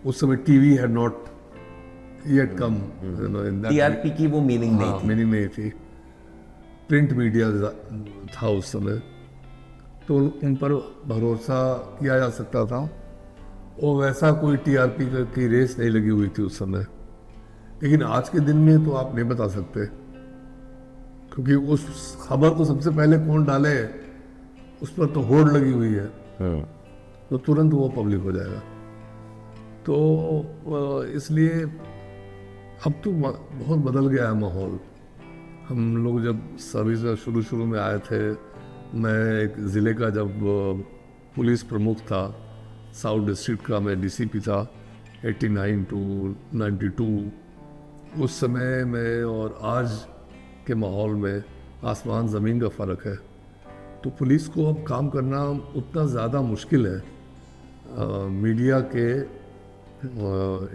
उस समय TV had not yet come, TRP की वो मीनिंग नहीं थी। मीनिंग नहीं थी। प्रिंट मीडिया था उस समय, तो उन पर भरोसा किया जा सकता था और वैसा कोई टीआरपी की रेस नहीं लगी हुई थी उस समय। लेकिन आज के दिन में तो आप नहीं बता सकते, क्योंकि उस खबर को सबसे पहले कौन डाले उस पर तो होड़ लगी हुई है, तो तुरंत वो पब्लिक हो जाएगा। तो इसलिए अब तो बहुत बदल गया है माहौल। हम लोग जब सर्विस में शुरू में आए थे, मैं एक ज़िले का जब पुलिस प्रमुख था, साउथ डिस्ट्रिक्ट का मैं डीसीपी था 89 टू 92। उस समय में और आज के माहौल में आसमान ज़मीन का फ़र्क है। तो पुलिस को अब काम करना उतना ज़्यादा मुश्किल है मीडिया के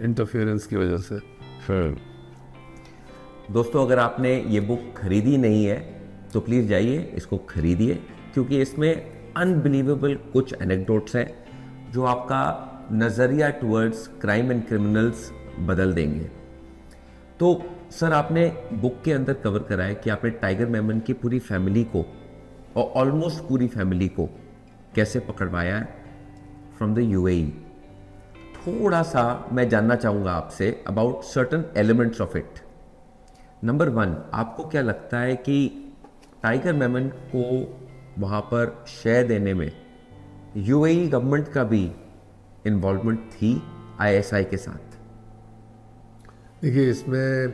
इंटरफेरेंस की वजह से। दोस्तों, अगर आपने ये बुक खरीदी नहीं है तो प्लीज़ जाइए, इसको खरीदिए, क्योंकि इसमें अनबिलीवेबल कुछ एनेक्डोट्स हैं जो आपका नज़रिया टुवर्ड्स क्राइम एंड क्रिमिनल्स बदल देंगे। तो सर, आपने बुक के अंदर कवर करा है कि आपने टाइगर मेमन की पूरी फैमिली को और ऑलमोस्ट पूरी फैमिली को कैसे पकड़वाया है फ्रॉम द यूएई। थोड़ा सा मैं जानना चाहूँगा आपसे about certain elements of it. Number 1, आपको क्या लगता है कि टाइगर मेमन को वहाँ पर शेयर देने में यूएई गवर्नमेंट का भी इन्वॉल्वमेंट थी आईएसआई के साथ? देखिए, इसमें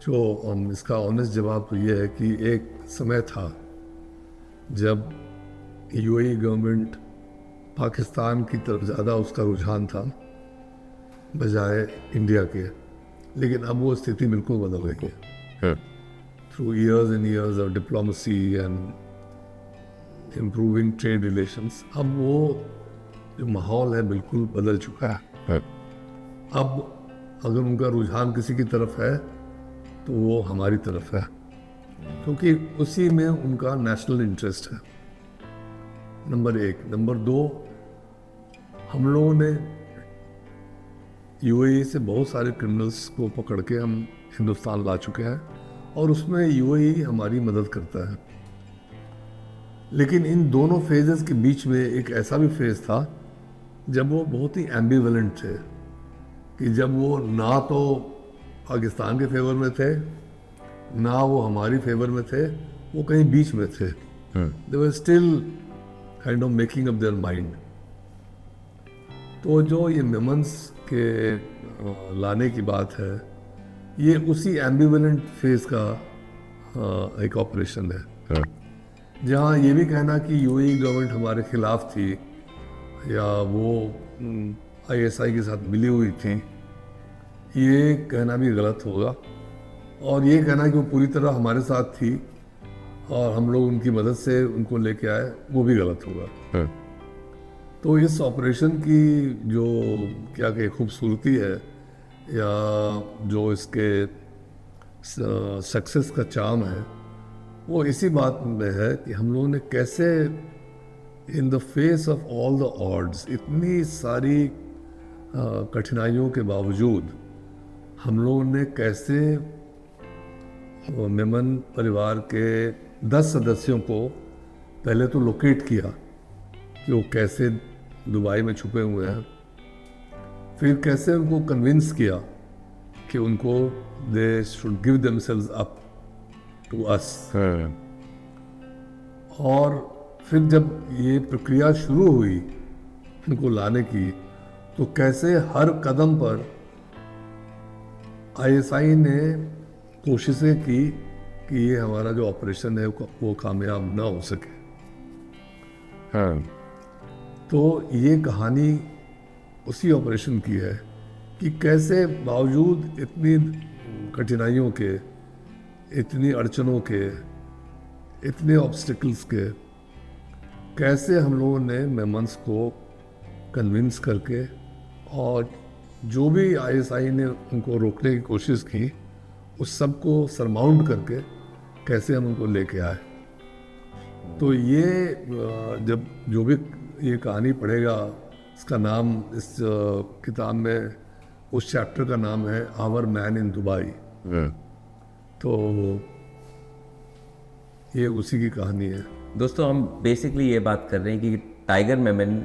जो इसका ऑनेस्ट जवाब तो ये है कि एक समय था जब यूएई गवर्नमेंट पाकिस्तान की तरफ ज़्यादा उसका रुझान था बजाय इंडिया के, लेकिन अब वो स्थिति बिल्कुल बदल गई है। Through years and years of diplomacy and improving trade relations, अब वो जो माहौल है बिल्कुल बदल चुका है। अब अगर उनका रुझान किसी की तरफ है तो वो हमारी तरफ है, क्योंकि उसी में उनका नेशनल इंटरेस्ट है, नंबर 1। नंबर 2, हम लोगों ने यूएई से बहुत सारे क्रिमिनल्स को पकड़ के हम हिंदुस्तान ला चुके हैं और उसमें यूएई हमारी मदद करता है। लेकिन इन दोनों फेजेस के बीच में एक ऐसा भी फेज था जब वो बहुत ही एम्बिवेलेंट थे, कि जब वो ना तो पाकिस्तान के फेवर में थे ना वो हमारी फेवर में थे, वो कहीं बीच में थे। They were still kind of making up their mind. तो जो ये मेमन्स के लाने की बात है, ये उसी एम्बिवेलेंट फेज का एक ऑपरेशन है, जहाँ ये भी कहना कि यूएई गवर्नमेंट हमारे खिलाफ थी या वो आईएसआई के साथ मिली हुई थी, ये कहना भी गलत होगा। और ये कहना कि वो पूरी तरह हमारे साथ थी और हम लोग उनकी मदद से उनको लेके आए, वो भी गलत होगा। तो इस ऑपरेशन की जो क्या कहे खूबसूरती है या जो इसके सक्सेस का चार्म है, वो इसी बात में है कि हम लोगों ने कैसे in the face of all the odds, इतनी सारी कठिनाइयों के बावजूद हम लोगों ने कैसे मेमन परिवार के 10 सदस्यों को पहले तो लोकेट किया कि वो कैसे दुबई में छुपे हुए हैं, फिर कैसे उनको कन्विंस किया कि उनको they should give themselves up to us, और फिर जब ये प्रक्रिया शुरू हुई इनको लाने की, तो कैसे हर कदम पर आईएसआई ने कोशिशें की कि ये हमारा जो ऑपरेशन है वो कामयाब ना हो सके। हाँ। तो ये कहानी उसी ऑपरेशन की है कि कैसे बावजूद इतनी कठिनाइयों के, इतनी अड़चनों के, इतने ऑब्स्टिकल्स के, कैसे हम लोगों ने मेमन्स को कन्विंस करके और जो भी आईएसआई ने उनको रोकने की कोशिश की उस सब को सरमाउंट करके कैसे हम उनको लेके आए। तो ये जब जो भी ये कहानी पढ़ेगा, इसका नाम इस किताब में उस चैप्टर का नाम है आवर मैन इन दुबई। तो ये उसी की कहानी है। दोस्तों, हम बेसिकली ये बात कर रहे हैं कि Tiger Memon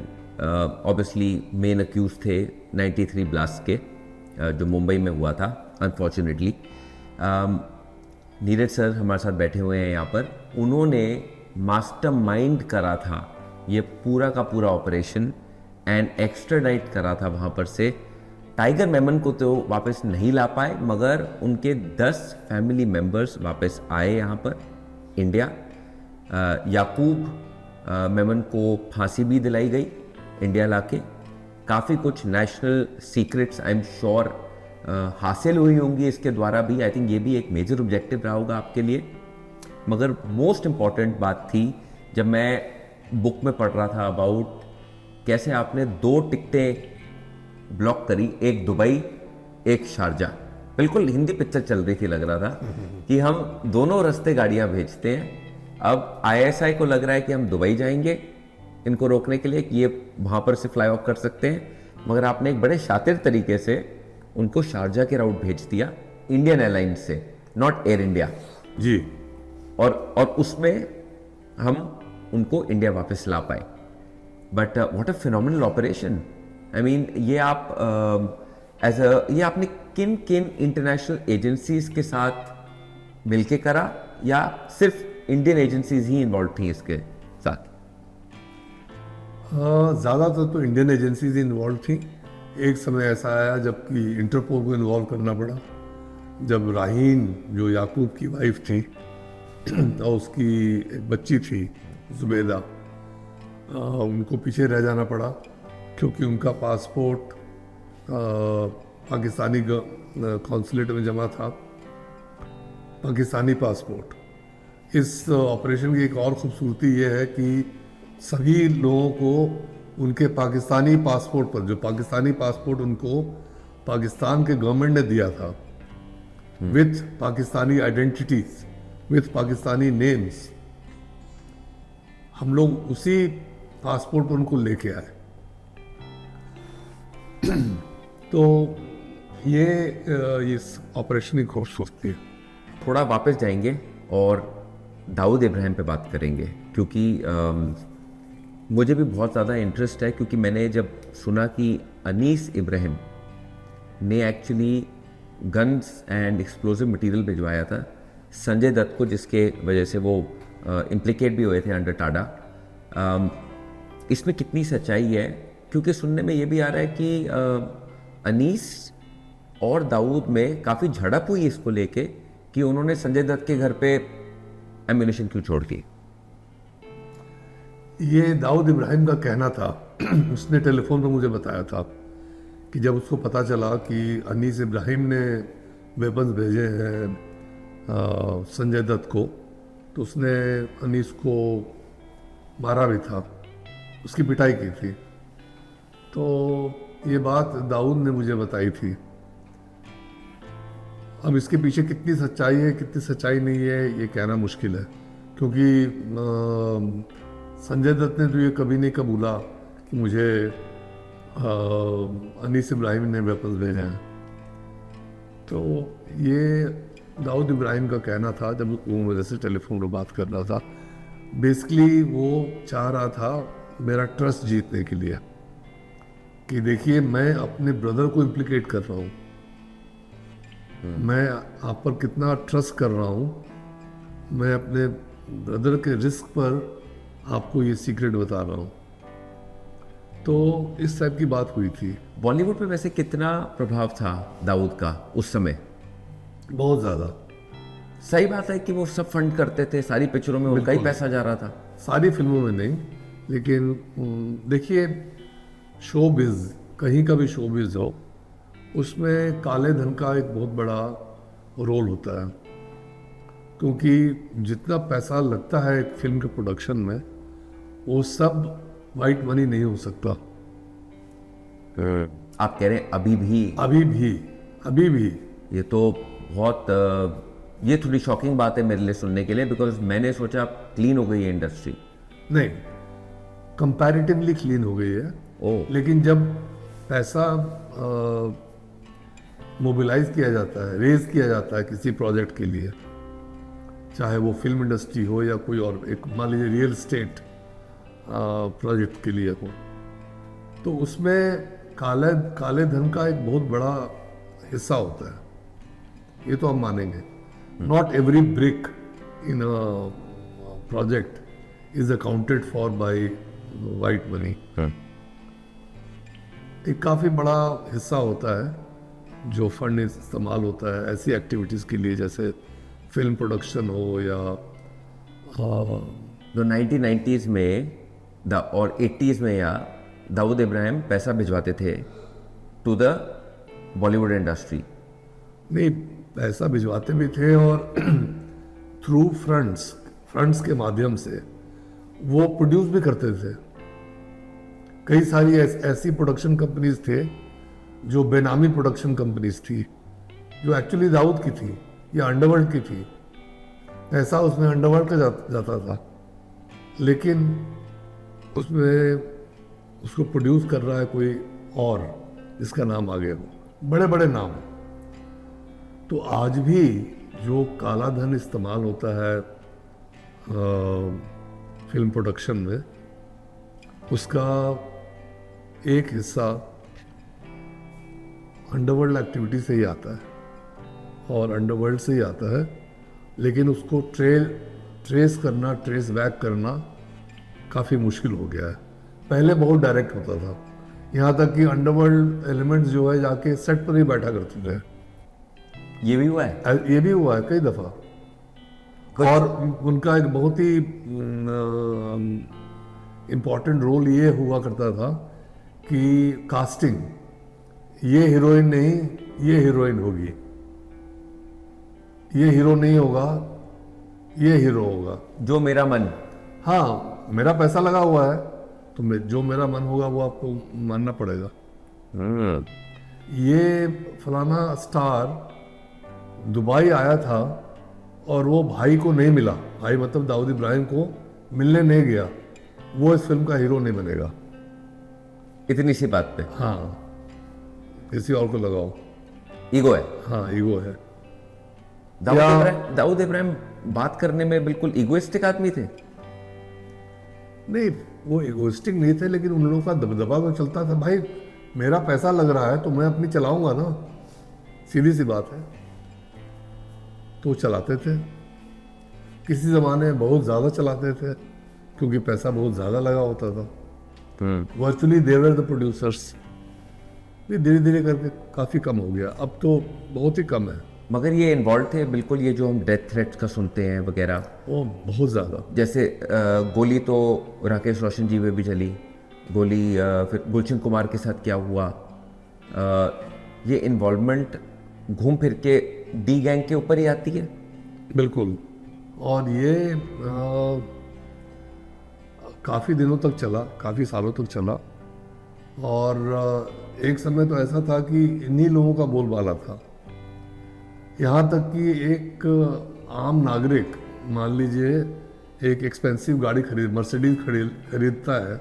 obviously main accused थे 93 ब्लास्ट के, जो मुंबई में हुआ था अनफॉर्चुनेटली। नीरज सर हमारे साथ बैठे हुए हैं यहाँ पर। उन्होंने मास्टरमाइंड करा था ये पूरा का पूरा ऑपरेशन एंड एक्स्ट्राडाइट करा था वहाँ पर से। टाइगर मेमन को तो वापस नहीं ला पाए, मगर उनके 10 फैमिली मेम्बर्स वापस आए यहाँ पर इंडिया। याकूब मेमन को फांसी भी दिलाई गई इंडिया लाके। काफ़ी कुछ national secrets I am sure हासिल हुई होंगी इसके द्वारा भी। आई थिंक ये भी एक मेजर ऑब्जेक्टिव रहा होगा आपके लिए। मगर मोस्ट इम्पॉर्टेंट बात थी, जब मैं बुक में पढ़ रहा था अबाउट कैसे आपने 2 टिकटें ब्लॉक करी, एक दुबई एक शारजा। बिल्कुल हिंदी पिक्चर चल रही थी, लग रहा था कि हम दोनों रास्ते गाड़ियां भेजते हैं। अब आईएसआई को लग रहा है कि हम दुबई जाएंगे इनको रोकने के लिए कि ये वहाँ पर से फ्लाई ऑफ कर सकते हैं, मगर आपने एक बड़े शातिर तरीके से उनको शारजा के राउट भेज दिया इंडियन एयरलाइंस से, नॉट एयर इंडिया जी। और उसमें हम उनको इंडिया वापस ला पाए। But what a phenomenal operation. I mean ये आप ये आपने किन किन इंटरनेशनल एजेंसीज के साथ मिलके करा या सिर्फ इंडियन एजेंसीज ही इन्वॉल्व थी इसके साथ? ज़्यादातर तो इंडियन एजेंसीज इन्वॉल्व थी। एक समय ऐसा आया जबकि इंटरपोल को इन्वॉल्व करना पड़ा, जब राहीन जो याकूब की वाइफ थी तो उसकी एक बच्ची थी जुबैदा, उनको पीछे रह जाना पड़ा क्योंकि उनका पासपोर्ट पाकिस्तानी कॉन्सुलेट में जमा था, पाकिस्तानी पासपोर्ट। इस ऑपरेशन की एक और खूबसूरती ये है कि सभी लोगों को उनके पाकिस्तानी पासपोर्ट पर, जो पाकिस्तानी पासपोर्ट उनको पाकिस्तान के गवर्नमेंट ने दिया था with Pakistani identities, with Pakistani names, हम लोग उसी पासपोर्ट पर उनको लेके आए। तो ये इस ऑपरेशन की खूबसूरती है। थोड़ा वापस जाएंगे और दाऊद इब्राहिम पे बात करेंगे, क्योंकि मुझे भी बहुत ज़्यादा इंटरेस्ट है, क्योंकि मैंने जब सुना कि अनीस इब्राहिम ने actually guns and explosive material भिजवाया था संजय दत्त को, जिसके वजह से वो इम्प्लिकेट भी हुए थे अंडर टाडा। इसमें कितनी सच्चाई है? क्योंकि सुनने में ये भी आ रहा है कि अनीस और दाऊद में काफ़ी झड़प हुई इसको लेके कि उन्होंने संजय दत्त के घर पे एम्यूनिशन क्यों छोड़ दी। ये दाऊद इब्राहिम का कहना था। उसने टेलीफोन पर मुझे बताया था कि जब उसको पता चला कि अनीस इब्राहिम ने वेपन्स भेजे हैं संजय दत्त को, तो उसने अनीस को मारा भी था, उसकी पिटाई की थी। तो ये बात दाऊद ने मुझे बताई थी। अब इसके पीछे कितनी सच्चाई है कितनी सच्चाई नहीं है ये कहना मुश्किल है, क्योंकि संजय दत्त ने तो ये कभी नहीं कबूला कि मुझे अनीस इब्राहिम ने वेपन्स भेजे हैं। तो ये दाऊद इब्राहिम का कहना था जब वो मेरे से टेलीफोन पर बात कर रहा था। बेसिकली वो चाह रहा था मेरा ट्रस्ट जीतने के लिए कि देखिए मैं अपने ब्रदर को इम्प्लिकेट कर रहा हूँ, मैं आप पर कितना ट्रस्ट कर रहा हूँ, मैं अपने ब्रदर के रिस्क पर आपको ये सीक्रेट बता रहा हूँ। तो इस टाइप की बात हुई थी। बॉलीवुड पे वैसे कितना प्रभाव था दाऊद का उस समय? बहुत ज़्यादा। सही बात है कि वो सब फंड करते थे, सारी पिक्चरों में उनका ही पैसा जा रहा था। सारी फिल्मों में नहीं, लेकिन देखिए, शोबिज़, कहीं का भी शोबिज़ हो, उसमें काले धन का एक बहुत बड़ा रोल होता है, क्योंकि जितना पैसा लगता है एक फिल्म के प्रोडक्शन में, वो सब वाइट मनी नहीं हो सकता। आप कह रहे हैं अभी भी? अभी भी ये तो बहुत ये थोड़ी शॉकिंग बात है मेरे लिए सुनने के लिए, बिकॉज मैंने सोचा क्लीन हो गई है इंडस्ट्री। नहीं, कंपैरेटिवली क्लीन हो गई है। ओह। लेकिन जब पैसा मोबिलाइज किया जाता है, रेज किया जाता है किसी प्रोजेक्ट के लिए, चाहे वो फिल्म इंडस्ट्री हो या कोई और, एक मान लीजिए रियल एस्टेट प्रोजेक्ट के लिए हो, तो उसमें काले धन का एक बहुत बड़ा हिस्सा होता है। ये तो हम मानेंगे। Not every brick in a project is accounted for by white money. एक काफ़ी बड़ा हिस्सा होता है जो फंड इस्तेमाल होता है ऐसी एक्टिविटीज़ के लिए, जैसे फिल्म प्रोडक्शन हो या तो 1990s में और 80s में या दाऊद इब्राहिम पैसा भिजवाते थे टू द बॉलीवुड इंडस्ट्री। नहीं, पैसा भिजवाते भी थे, और थ्रू फ्रंट्स के माध्यम से वो प्रोड्यूस भी करते थे। कई सारी ऐसी प्रोडक्शन कंपनीज थे जो बेनामी प्रोडक्शन कंपनीज थी, जो एक्चुअली दाऊद की थी या अंडरवर्ल्ड की थी। पैसा उसमें अंडरवर्ल्ड का जाता था, लेकिन उसमें उसको प्रोड्यूस कर रहा है कोई और जिसका नाम आगे हो, बड़े बड़े नाम। तो आज भी जो काला धन इस्तेमाल होता है फिल्म प्रोडक्शन में, उसका एक हिस्सा अंडरवर्ल्ड एक्टिविटी से ही आता है और अंडरवर्ल्ड से ही आता है, लेकिन उसको ट्रेस बैक करना काफ़ी मुश्किल हो गया है। पहले बहुत डायरेक्ट होता था, यहाँ तक कि अंडरवर्ल्ड एलिमेंट्स जो है जाके सेट पर ही बैठा करते थे। ये भी हुआ है? ये भी हुआ है कई दफ़ा। और उनका एक बहुत ही इम्पॉर्टेंट रोल ये हुआ करता था कि कास्टिंग, ये हीरोइन नहीं, ये हीरोइन होगी, ये हीरो नहीं होगा, ये हीरो होगा। जो मेरा मन। हाँ, मेरा पैसा लगा हुआ है, तो जो मेरा मन होगा वो आपको मानना पड़ेगा। ये फलाना स्टार दुबई आया था और वो भाई को नहीं मिला, भाई मतलब दाऊद इब्राहिम को मिलने नहीं गया, वो इस फिल्म का हीरो नहीं बनेगा। इतनी सी बात पे? हाँ, किसी और को लगाओ। ईगो है। हाँ, ईगो है। दाऊद इब्राहिम बात करने में बिल्कुल ईगोइस्टिक आदमी थे। नहीं, वो इगोइस्टिक नहीं थे, लेकिन उन लोगों का दबदबा तो चलता था, भाई मेरा पैसा लग रहा है तो मैं अपनी चलाऊंगा ना, सीधी सी बात है। तो चलाते थे, किसी ज़माने में बहुत ज़्यादा चलाते थे क्योंकि पैसा बहुत ज़्यादा लगा होता था। Virtually they were the producers. भी धीरे धीरे करके काफ़ी कम हो गया, अब तो बहुत ही कम है। मगर ये इन्वॉल्व थे बिल्कुल, ये जो हम डेथ थ्रेट्स का सुनते हैं वगैरह, वो बहुत ज़्यादा। जैसे गोली तो राकेश रोशन जी में भी चली गोली, फिर गुलशन कुमार के साथ क्या हुआ, ये इन्वॉल्वमेंट घूम फिर के डी गैंग के ऊपर ही आती है। बिल्कुल। और ये काफ़ी दिनों तक चला, काफ़ी सालों तक चला, और एक समय तो ऐसा था कि इन्हीं लोगों का बोलबाला था। यहाँ तक कि एक आम नागरिक, मान लीजिए एक एक्सपेंसिव गाड़ी मर्सिडीज खरीदता है,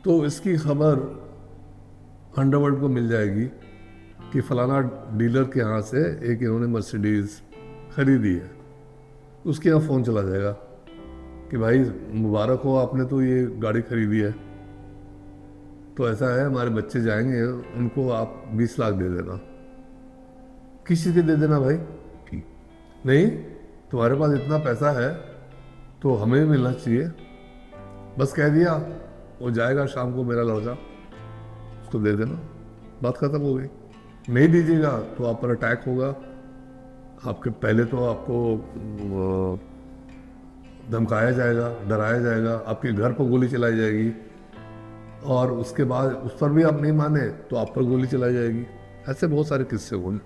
तो इसकी खबर अंडरवर्ल्ड को मिल जाएगी कि फलाना डीलर के यहाँ से एक इन्होंने मर्सिडीज खरीदी है। उसके यहाँ फ़ोन चला जाएगा कि भाई मुबारक हो, आपने तो ये गाड़ी खरीदी है, तो ऐसा है हमारे बच्चे जाएंगे, उनको आप 20 लाख दे देना। किस चीज़ के दे देना भाई? नहीं, तुम्हारे पास इतना पैसा है तो हमें भी मिलना चाहिए। बस कह दिया वो जाएगा शाम को मेरा लड़का, उसको दे देना, बात खत्म हो गई। नहीं दीजिएगा तो आप पर अटैक होगा, आपके पहले तो आपको धमकाया जाएगा, डराया जाएगा, आपके घर पर गोली चलाई जाएगी, और उसके बाद उस पर भी आप नहीं माने तो आप पर गोली चलाई जाएगी। ऐसे बहुत सारे किस्से हुए।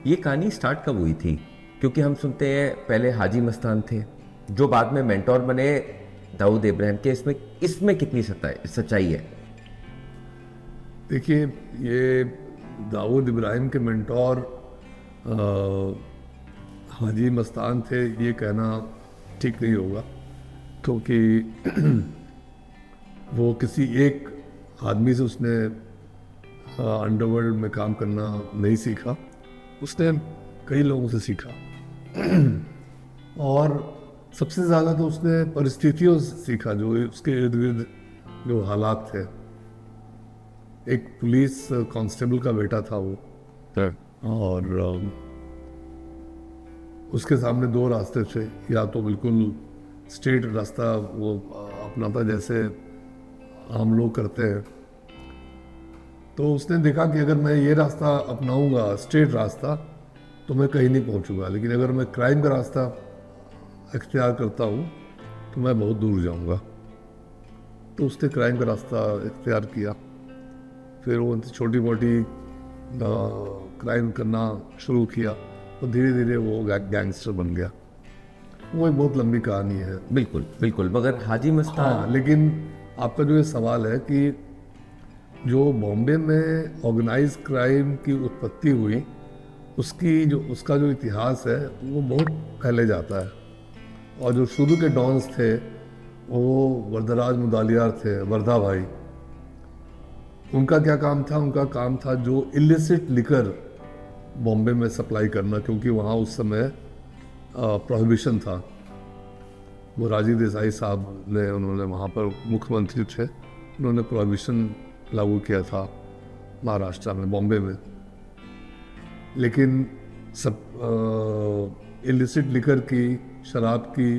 ये कहानी स्टार्ट कब हुई थी? क्योंकि हम सुनते हैं पहले हाजी मस्तान थे जो बाद में मेंटोर बने दाऊद इब्राहिम के, इसमें कितनी सच्चाई है? देखिए, ये दाऊद इब्राहिम के मेंटोर हाजी मस्तान थे ये कहना ठीक नहीं होगा, क्योंकि वो किसी एक आदमी से उसने अंडरवर्ल्ड में काम करना नहीं सीखा, उसने कई लोगों से सीखा। और सबसे ज़्यादा तो उसने परिस्थितियों से सीखा, जो उसके इर्द गिर्द जो हालात थे। एक पुलिस कांस्टेबल का बेटा था वो, और उसके सामने दो रास्ते थे, या तो बिल्कुल स्ट्रेट रास्ता वो अपनाता जैसे हम लोग करते हैं, तो उसने देखा कि अगर मैं ये रास्ता अपनाऊंगा, स्ट्रेट रास्ता, तो मैं कहीं नहीं पहुंचूंगा, लेकिन अगर मैं क्राइम का रास्ता इख्तियार करता हूँ तो मैं बहुत दूर जाऊंगा। तो उसने क्राइम का रास्ता इख्तियार किया, फिर वो छोटी मोटी क्राइम करना शुरू किया, तो धीरे धीरे वो गैंगस्टर बन गया। वो एक बहुत लंबी कहानी है। बिल्कुल बिल्कुल, मगर हाजी मस्तान। हाँ, लेकिन आपका जो ये सवाल है कि जो बॉम्बे में ऑर्गेनाइज क्राइम की उत्पत्ति हुई, उसका जो इतिहास है वो बहुत पहले जाता है। और जो शुरू के डॉन्स थे वो वरदराज मुदालियार थे, वर्धा भाई। उनका क्या काम था? उनका काम था जो इलिसिट लिकर बॉम्बे में सप्लाई करना, क्योंकि वहाँ उस समय प्रोहिबिशन था। वो राजी देसाई साहब ने, उन्होंने वहाँ पर मुख्यमंत्री थे, उन्होंने प्रोहिबिशन लागू किया था महाराष्ट्र में, बॉम्बे में। लेकिन सब इलिसिट लिकर की, शराब की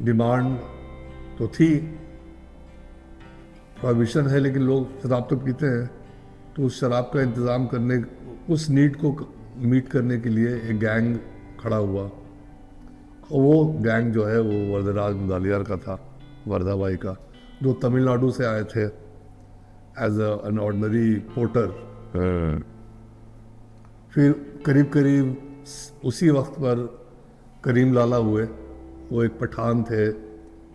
डिमांड तो थी, प्रोहिबिशन है, लेकिन लोग शराब तो पीते हैं। तो उस शराब का इंतज़ाम करने, उस नीड को मीट करने के लिए एक गैंग खड़ा हुआ, और वो गैंग जो है वो वरदराज मुदालियार का था, वर्धा भाई का, जो तमिलनाडु से आए थे एज एन ऑर्डिनरी पोर्टर। फिर करीब करीब उसी वक्त पर करीम लाला हुए, वो एक पठान थे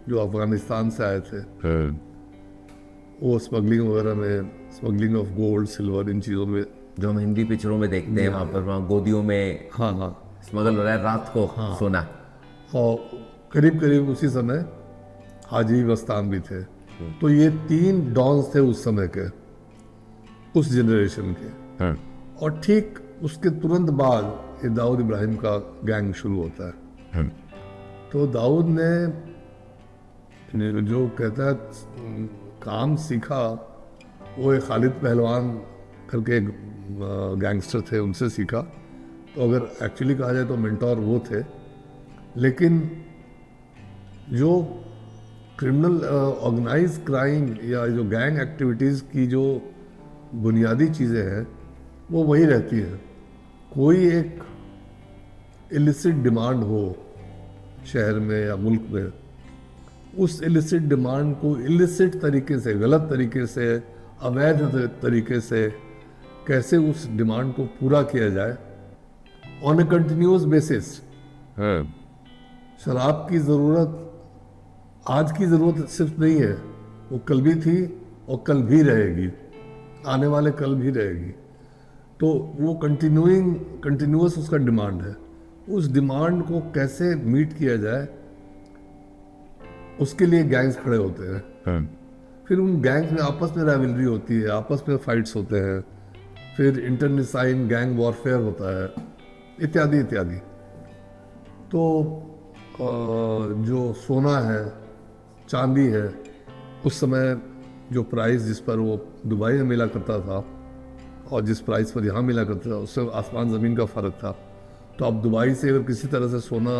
जो अफगानिस्तान से आए थे। वो स्मगलिंग वगैरह में, स्मगलिंग ऑफ गोल्ड, सिल्वर, इन चीज़ों में, जो हम हिंदी पिक्चरों में देखते हैं, वहाँ पर वहाँ गोदियों में हाँ हाँ स्मगल हो रहा है रात को। हाँ। सोना। और करीब करीब उसी समय हाजी मस्तान भी थे। तो ये तीन डॉन्स थे उस समय के, उस जनरेशन के। और ठीक उसके तुरंत बाद ये दाऊद इब्राहिम का गैंग शुरू होता है। तो दाऊद ने जो कहता है काम सीखा, वो एक खालिद पहलवान करके एक गैंगस्टर थे, उनसे सीखा। तो अगर एक्चुअली कहा जाए तो मेंटोर वो थे। लेकिन जो क्रिमिनल ऑर्गेनाइज क्राइम या जो गैंग एक्टिविटीज़ की जो बुनियादी चीज़ें हैं वो वही रहती हैं। कोई एक इलिसिट डिमांड हो शहर में या मुल्क में, उस इलिसिट डिमांड को इलिसिट तरीके से, गलत तरीके से, अवैध तरीके से कैसे उस डिमांड को पूरा किया जाए ऑन ए कंटिन्यूअस बेसिस। शराब की ज़रूरत आज की ज़रूरत सिर्फ नहीं है, वो कल भी थी और कल भी रहेगी, आने वाले कल भी रहेगी। तो वो कंटिन्यूअस उसका डिमांड है। उस डिमांड को कैसे मीट किया जाए, उसके लिए गैंग्स खड़े होते हैं। फिर उन गैंग्स में आपस में राइवलरी होती है, आपस में फाइट्स होते हैं, फिर इंटरनेसाइन गैंग वॉरफेयर होता है, इत्यादि इत्यादि। तो जो सोना है, चांदी है, उस समय जो प्राइस जिस पर वो दुबई में मिला करता था और जिस प्राइस पर यहाँ मिला करता था, उससे आसमान ज़मीन का फ़र्क था। तो आप दुबई से अगर किसी तरह से सोना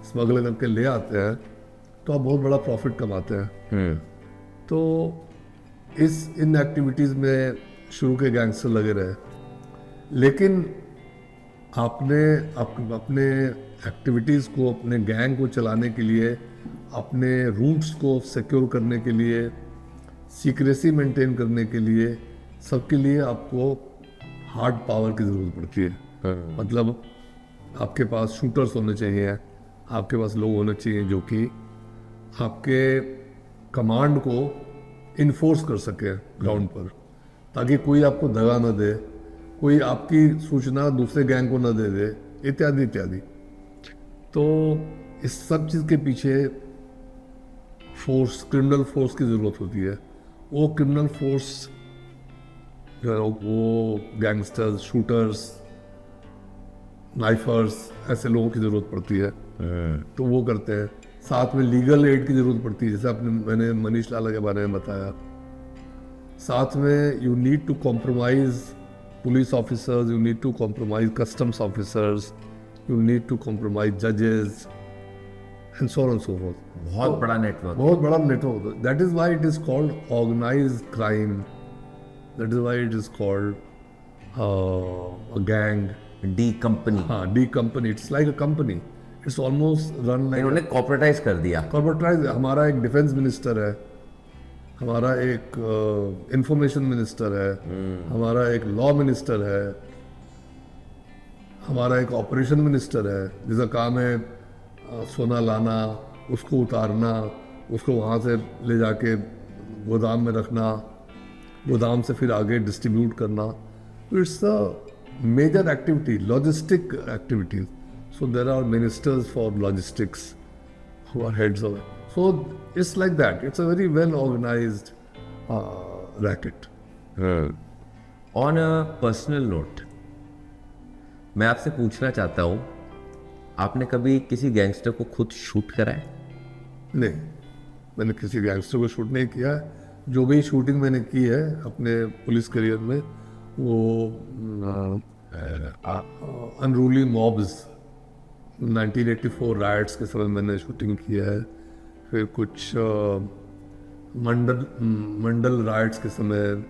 स्मगल करके ले आते हैं तो आप बहुत बड़ा प्रॉफिट कमाते हैं। तो इन एक्टिविटीज़ में शुरू के गैंगस्टर लगे रहे, लेकिन आपने अपने एक्टिविटीज़ को, अपने गैंग को चलाने के लिए, अपने रूट्स को सिक्योर करने के लिए, सीक्रेसी मेंटेन करने के लिए, सबके लिए आपको हार्ड पावर की ज़रूरत पड़ती है। मतलब आपके पास शूटर्स होने चाहिए, आपके पास लोग होने चाहिए जो कि आपके कमांड को इन्फोर्स कर सके ग्राउंड पर, ताकि कोई आपको दगा न दे, कोई आपकी सूचना दूसरे गैंग को न दे दे, इत्यादि इत्यादि। तो इस सब चीज़ के पीछे फोर्स, क्रिमिनल फोर्स की ज़रूरत होती है। वो क्रिमिनल फोर्स जो है वो गैंगस्टर्स, शूटर्स, नाइफर्स, ऐसे लोगों की ज़रूरत पड़ती है, तो वो करते हैं। साथ में लीगल एड की ज़रूरत पड़ती है, जैसे मैंने मनीष लाला के बारे में बताया। साथ में you need to compromise police officers, you need to compromise customs officers, you need to compromise जजेस and so on and so forth. बहुत बड़ा नेटवर्क, बहुत बड़ा network. That is why it is called organised crime, that is why it is called a gang. D company, हाँ, D company, it's like a company, it's almost run like इन्होंने corporatise कर दिया। Corporatise. हमारा एक defence minister है, हमारा एक information minister है, हमारा एक लॉ मिनिस्टर है, हमारा एक ऑपरेशन मिनिस्टर है, जिसका काम है सोना लाना, उसको उतारना, उसको वहाँ से ले जाके गोदाम में रखना, गोदाम से फिर आगे डिस्ट्रीब्यूट करना। तो it's a major activity, logistic activities. So there are ministers for logistics who are heads of it. So it's like that. It's a very well organized racket. On a personal note, मैं आपसे पूछना चाहता हूँ, आपने कभी किसी gangster को खुद शूट करा है? नहीं, मैंने किसी गैंगस्टर को शूट नहीं किया। जो भी शूटिंग मैंने की है अपने पुलिस करियर में, वो अनरूली मॉब्स, 1984 राइट्स के समय मैंने शूटिंग किया है। फिर कुछ मंडल राइट्स के समय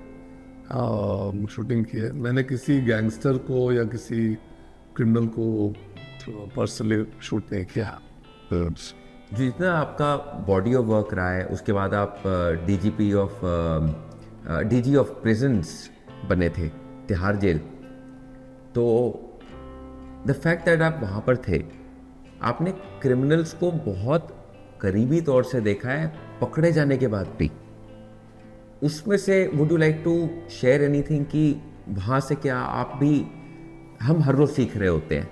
शूटिंग की है। मैंने किसी गैंगस्टर को या किसी क्रिमिनल को पर्सनली शूट नहीं किया। जितना आपका बॉडी ऑफ वर्क रहा है, उसके बाद आप डीजी ऑफ प्रिजन्स बने थे, तिहाड़ जेल। तो द फैक्ट दैट आप वहाँ पर थे, आपने क्रिमिनल्स को बहुत करीबी तौर से देखा है पकड़े जाने के बाद भी। उसमें से would you like to share anything कि वहाँ से क्या आप भी, हम हर रोज़ सीख रहे होते हैं,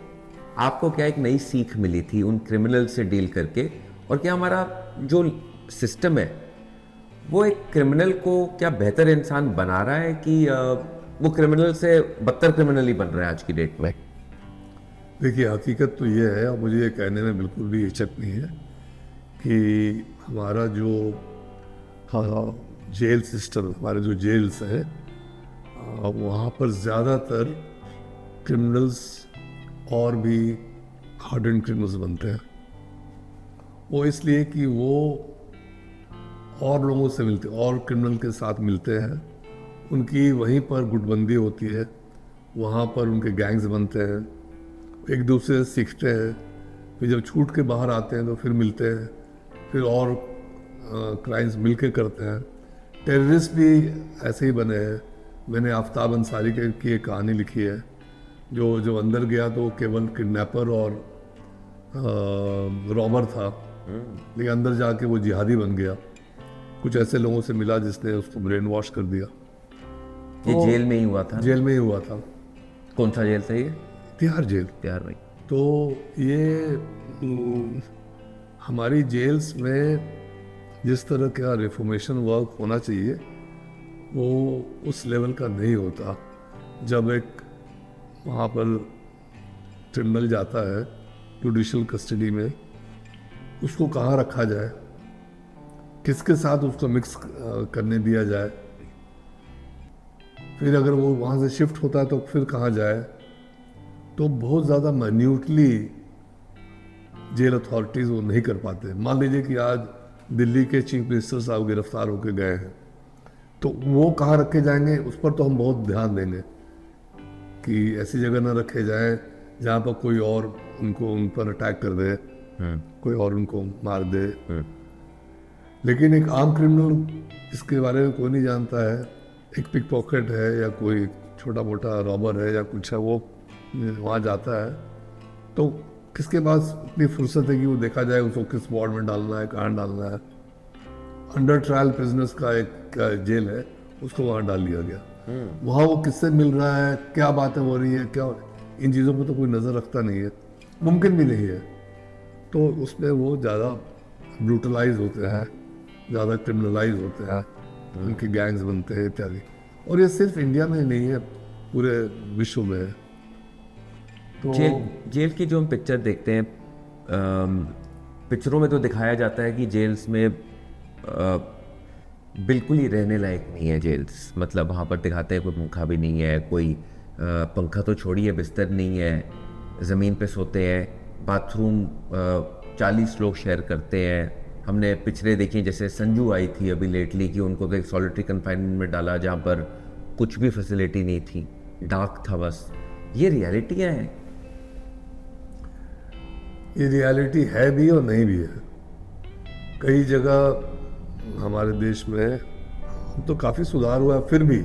आपको क्या एक नई सीख मिली थी उन क्रिमिनल से डील करके? और क्या हमारा जो सिस्टम है वो एक क्रिमिनल को क्या बेहतर इंसान बना रहा है कि वो क्रिमिनल से बदतर क्रिमिनल ही बन रहा है आज की डेट में? देखिए, हकीकत तो ये है, और मुझे ये कहने में बिल्कुल भी हिचक नहीं है, कि हमारा जो जेल सिस्टम, हमारे जो जेल्स हैं, वहाँ पर ज़्यादातर क्रिमिनल्स और भी हार्डन क्रिमिनल्स बनते हैं। वो इसलिए कि वो और लोगों से मिलते, और क्रिमिनल के साथ मिलते हैं, उनकी वहीं पर गुटबंदी होती है, वहाँ पर उनके गैंग्स बनते हैं, एक दूसरे से सीखते हैं, फिर जब छूट के बाहर आते हैं तो फिर मिलते हैं, फिर और क्राइम्स मिल के करते हैं। टेररिस्ट भी ऐसे ही बने हैं। मैंने आफ्ताब अंसारी की एक कहानी लिखी है, जो अंदर गया तो केवल किडनैपर और रॉबर था, लेकिन अंदर जाके वो जिहादी बन गया। कुछ ऐसे लोगों से मिला जिसने उसको ब्रेन वॉश कर दिया। ये तो जेल में ही हुआ था? जेल में ही हुआ था। कौन सा जेल था ये? तिहाड़ जेल। तिहाड़ भाई। तो ये हमारी जेल्स में जिस तरह का रिफॉर्मेशन वर्क होना चाहिए वो उस लेवल का नहीं होता। जब एक वहाँ पर क्रिमिनल जाता है जुडिशल कस्टडी में, उसको कहाँ रखा जाए, किसके साथ उसको मिक्स करने दिया जाए, फिर अगर वो वहाँ से शिफ्ट होता है तो फिर कहाँ जाए, तो बहुत ज़्यादा माइन्यूटली जेल अथॉरिटीज़ वो नहीं कर पाते। मान लीजिए कि आज दिल्ली के चीफ मिनिस्टर साहब गिरफ्तार होकर गए हैं, तो वो कहाँ रखे जाएंगे उस पर तो हम बहुत ध्यान देंगे कि ऐसी जगह ना रखे जाएं जहाँ पर कोई और उनको उन पर अटैक कर दे, कोई और उनको मार दे। लेकिन एक आम क्रिमिनल इसके बारे में कोई नहीं जानता है, एक पिक पॉकेट है या कोई छोटा मोटा रॉबर है या कुछ है, वो वहाँ जाता है तो किसके पास इतनी फुर्सत है कि वो देखा जाए उसको किस वार्ड में डालना है, कहाँ डालना है। अंडर ट्रायल प्रिजनर्स का एक जेल है, उसको वहाँ डाल दिया गया। वहाँ वो किससे मिल रहा है, क्या बातें हो रही है, क्या इन चीज़ों पर तो कोई नज़र रखता नहीं है, मुमकिन भी नहीं है। तो उसमें वो ज़्यादा ब्रूटलाइज होते हैं, ज़्यादा क्रिमिनलाइज होते हैं, उनके गैंग्स बनते हैं इत्यादि। और ये सिर्फ इंडिया में नहीं है, पूरे विश्व में है। तो जेल की जो हम पिक्चर देखते हैं, पिक्चरों में तो दिखाया जाता है कि जेल्स में बिल्कुल ही रहने लायक नहीं है जेल्स। मतलब वहाँ पर दिखाते हैं कोई पंखा भी नहीं है, कोई पंखा तो छोड़िए बिस्तर नहीं है, ज़मीन पे सोते हैं, बाथरूम 40 लोग शेयर करते हैं। हमने पिक्चरें देखी जैसे संजू आई थी अभी लेटली कि उनको तो एक सॉलिटरी कन्फाइनमेंट में डाला जहाँ पर कुछ भी फैसिलिटी नहीं थी, डार्क था बस। ये रियलिटियाँ हैं। ये रियलिटी है भी और नहीं भी है। कई जगह हमारे देश में तो काफ़ी सुधार हुआ है, फिर भी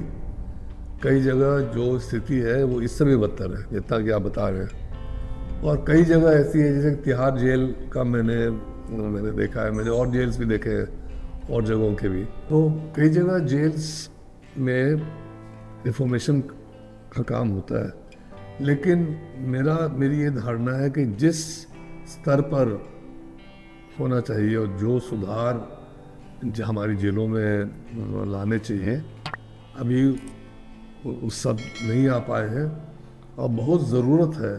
कई जगह जो स्थिति है वो इससे भी बदतर है जितना कि आप बता रहे हैं। और कई जगह ऐसी है जैसे तिहाड़ जेल का मैंने देखा है, मैंने और जेल्स भी देखे हैं और जगहों के भी। तो कई जगह जेल्स में रिफॉर्मेशन का काम होता है, लेकिन मेरी ये धारणा है कि जिस स्तर पर होना चाहिए और जो सुधार हमारी जेलों में लाने चाहिए अभी उस सब नहीं आ पाए हैं और बहुत ज़रूरत है।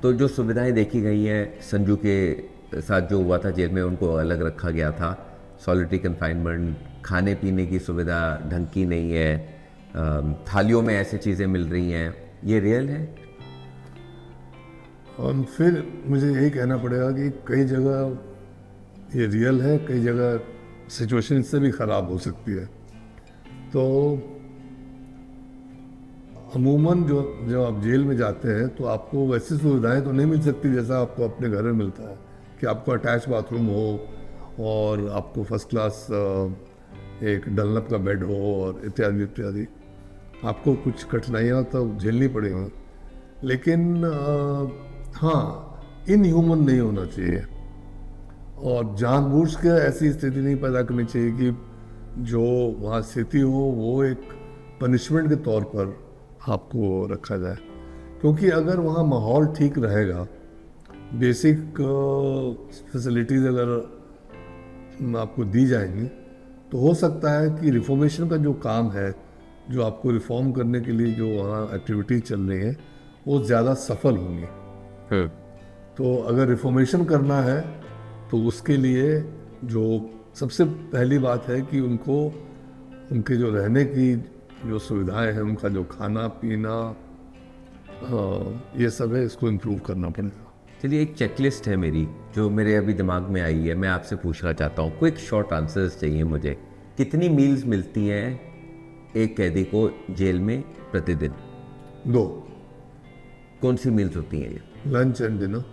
तो जो सुविधाएं देखी गई हैं, संजू के साथ जो हुआ था जेल में, उनको अलग रखा गया था, सॉलिटरी कन्फाइनमेंट, खाने पीने की सुविधा ढंग की नहीं है, थालियों में ऐसी चीज़ें मिल रही हैं, ये रियल है? और फिर मुझे यही कहना पड़ेगा कि कई जगह ये रियल है, कई जगह सिचुएशन इससे भी ख़राब हो सकती है। तो अमूमन जब आप जेल में जाते हैं तो आपको वैसी सुविधाएं तो नहीं मिल सकती जैसा आपको अपने घर में मिलता है, कि आपको अटैच बाथरूम हो और आपको फर्स्ट क्लास एक डनलप का बेड हो और इत्यादि इत्यादि। आपको कुछ कठिनाइयाँ तो झेलनी पड़ेंगी, लेकिन हाँ, इनह्यूमन नहीं होना चाहिए और जानबूझ के ऐसी स्थिति नहीं पैदा करनी चाहिए कि जो वहाँ स्थिति हो वो एक पनिशमेंट के तौर पर आपको रखा जाए। क्योंकि अगर वहाँ माहौल ठीक रहेगा, बेसिक फैसिलिटीज़ अगर आपको दी जाएंगी, तो हो सकता है कि रिफॉर्मेशन का जो काम है, जो आपको रिफॉर्म करने के लिए जो वहाँ एक्टिविटीज चल रही हैं, वो ज़्यादा सफल होंगी। तो अगर रिफॉर्मेशन करना है तो उसके लिए जो सबसे पहली बात है कि उनको उनके जो रहने की जो सुविधाएं हैं, उनका जो खाना पीना ये सब है, इसको इम्प्रूव करना पड़ेगा। चलिए, एक चेकलिस्ट है मेरी जो मेरे अभी दिमाग में आई है, मैं आपसे पूछना चाहता हूँ। क्विक शॉर्ट आंसर्स चाहिए मुझे। कितनी मील्स मिलती हैं एक कैदी को जेल में प्रतिदिन? 2। कौन सी मील्स होती हैं ये? Lunch and dinner.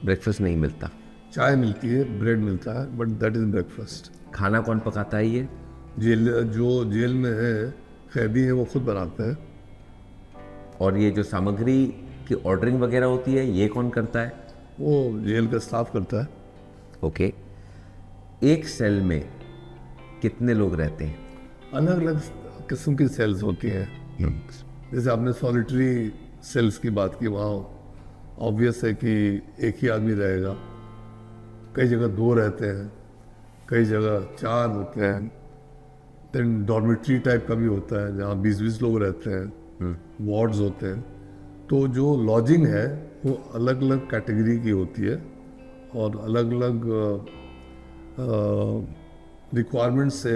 ब्रेकफास्ट नहीं मिलता? चाय मिलती है, ब्रेड मिलता है, बट दैट इज ब्रेकफास्ट। खाना कौन पकाता है ये? जो जेल में है कैदी है वो खुद बनाते हैं। और ये जो सामग्री की ऑर्डरिंग वगैरह होती है, ये कौन करता है? वो जेल का स्टाफ करता है। ओके। एक सेल में कितने लोग रहते हैं? अलग अलग किस्म की सेल्स होती हैं। जैसे आपने सॉलिटरी सेल्स की बात की, वहाँ ऑब्वियस है कि एक ही आदमी रहेगा। कई जगह 2 रहते हैं, कई जगह 4 होते हैं। देन डॉर्मेट्री टाइप का भी होता है जहाँ 20-20 लोग रहते हैं, वार्ड्स होते हैं। तो जो लॉजिंग है वो अलग अलग कैटेगरी की होती है और अलग अलग रिक्वायरमेंट से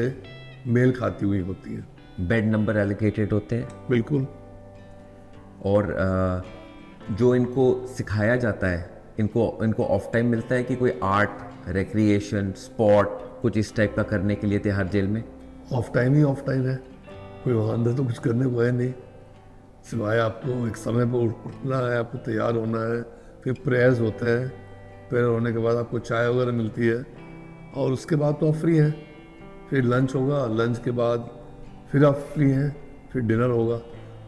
मेल खाती हुई होती है। बेड नंबर एलोकेटेड होते हैं? बिल्कुल। और जो इनको सिखाया जाता है इनको ऑफ टाइम मिलता है कि कोई आर्ट, रिक्रिएशन, स्पोर्ट कुछ इस टाइप का करने के लिए तिहाड़ जेल में? Of time he of time है, कोई वहाँ अंदर तो कुछ करने को है नहीं, सिवाय आपको एक समय पर उठना है, आपको तैयार होना है, फिर प्रेयर्स होते हैं, प्रेयर होने के बाद आपको चाय वगैरह मिलती है और उसके बाद तो आप फ्री हैं। फिर लंच होगा, लंच के बाद फिर आप फ्री हैं, फिर डिनर होगा।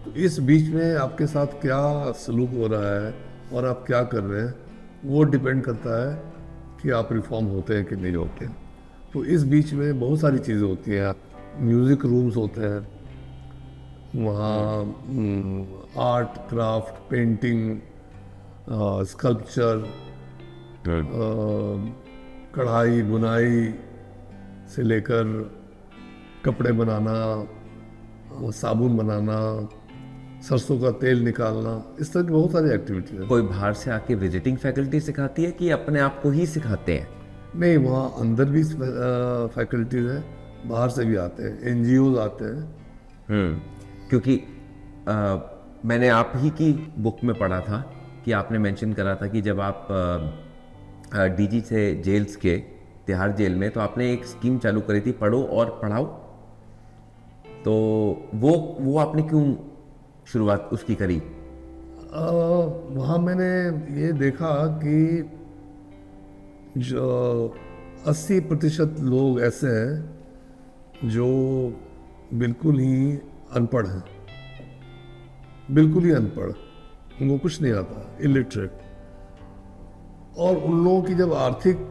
तो इस बीच में आपके साथ क्या सलूक हो रहा है और आप क्या कर रहे हैं वो डिपेंड करता है कि आप रिफॉर्म होते हैं कि नहीं होते। तो इस बीच में बहुत सारी चीज़ें होती हैं। म्यूज़िक रूम्स होते हैं वहाँ, आर्ट क्राफ्ट, पेंटिंग, स्कल्पचर, कढ़ाई बुनाई से लेकर कपड़े बनाना, साबुन बनाना, सरसों का तेल निकालना, इस तरह की बहुत सारी एक्टिविटीज है। कोई बाहर से आके विजिटिंग फैकल्टी सिखाती है कि अपने आप को ही सिखाते हैं? नहीं, वहाँ अंदर भी फैकल्टीज है, बाहर से भी आते हैं, एनजीओज आते हैं। क्योंकि मैंने आप ही की बुक में पढ़ा था कि आपने मेंशन करा था कि जब आप डीजी थे जेल्स के, तिहाड़ जेल में, तो आपने एक स्कीम चालू करी थी, पढ़ो और पढ़ाओ। तो वो आपने क्यों शुरुआत उसकी करी? वहाँ मैंने ये देखा कि जो 80% लोग ऐसे हैं जो बिल्कुल ही अनपढ़ हैं, बिल्कुल ही अनपढ़, उनको कुछ नहीं आता, इलिटरेट। और उन लोगों की जब आर्थिक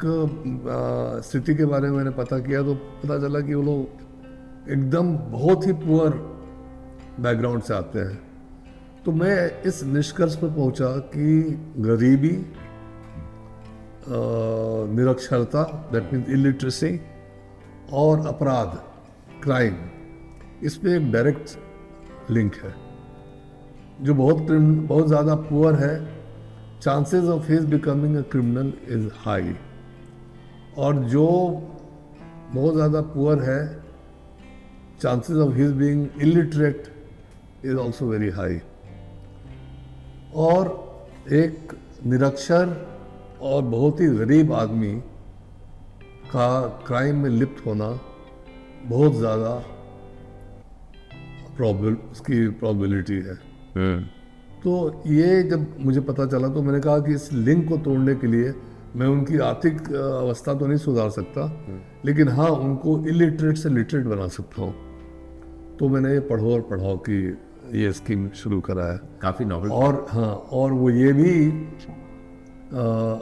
स्थिति के बारे में मैंने पता किया तो पता चला कि वो लोग एकदम बहुत ही पुअर बैकग्राउंड से आते हैं। तो मैं इस निष्कर्ष पर पहुंचा कि गरीबी, निरक्षरता, दैट मीन्स इलिटरेसी, और अपराध, क्राइम, इसमें एक डायरेक्ट लिंक है। जो बहुत ज़्यादा पुअर है, chances of his becoming a criminal is high, और जो बहुत ज़्यादा पुअर है, chances of his being illiterate is also very high. और एक निरक्षर और बहुत ही गरीब आदमी का क्राइम में लिप्त होना बहुत ज़्यादा उसकी प्रॉबिलिटी है। तो ये जब मुझे पता चला तो मैंने कहा कि इस लिंक को तोड़ने के लिए मैं उनकी आर्थिक अवस्था तो नहीं सुधार सकता, लेकिन हाँ उनको इलिटरेट से लिटरेट बना सकता हूँ। तो मैंने ये पढ़ो और पढ़ाओ की ये स्कीम शुरू करा है। काफ़ी नॉवल। और हाँ, और वो ये भी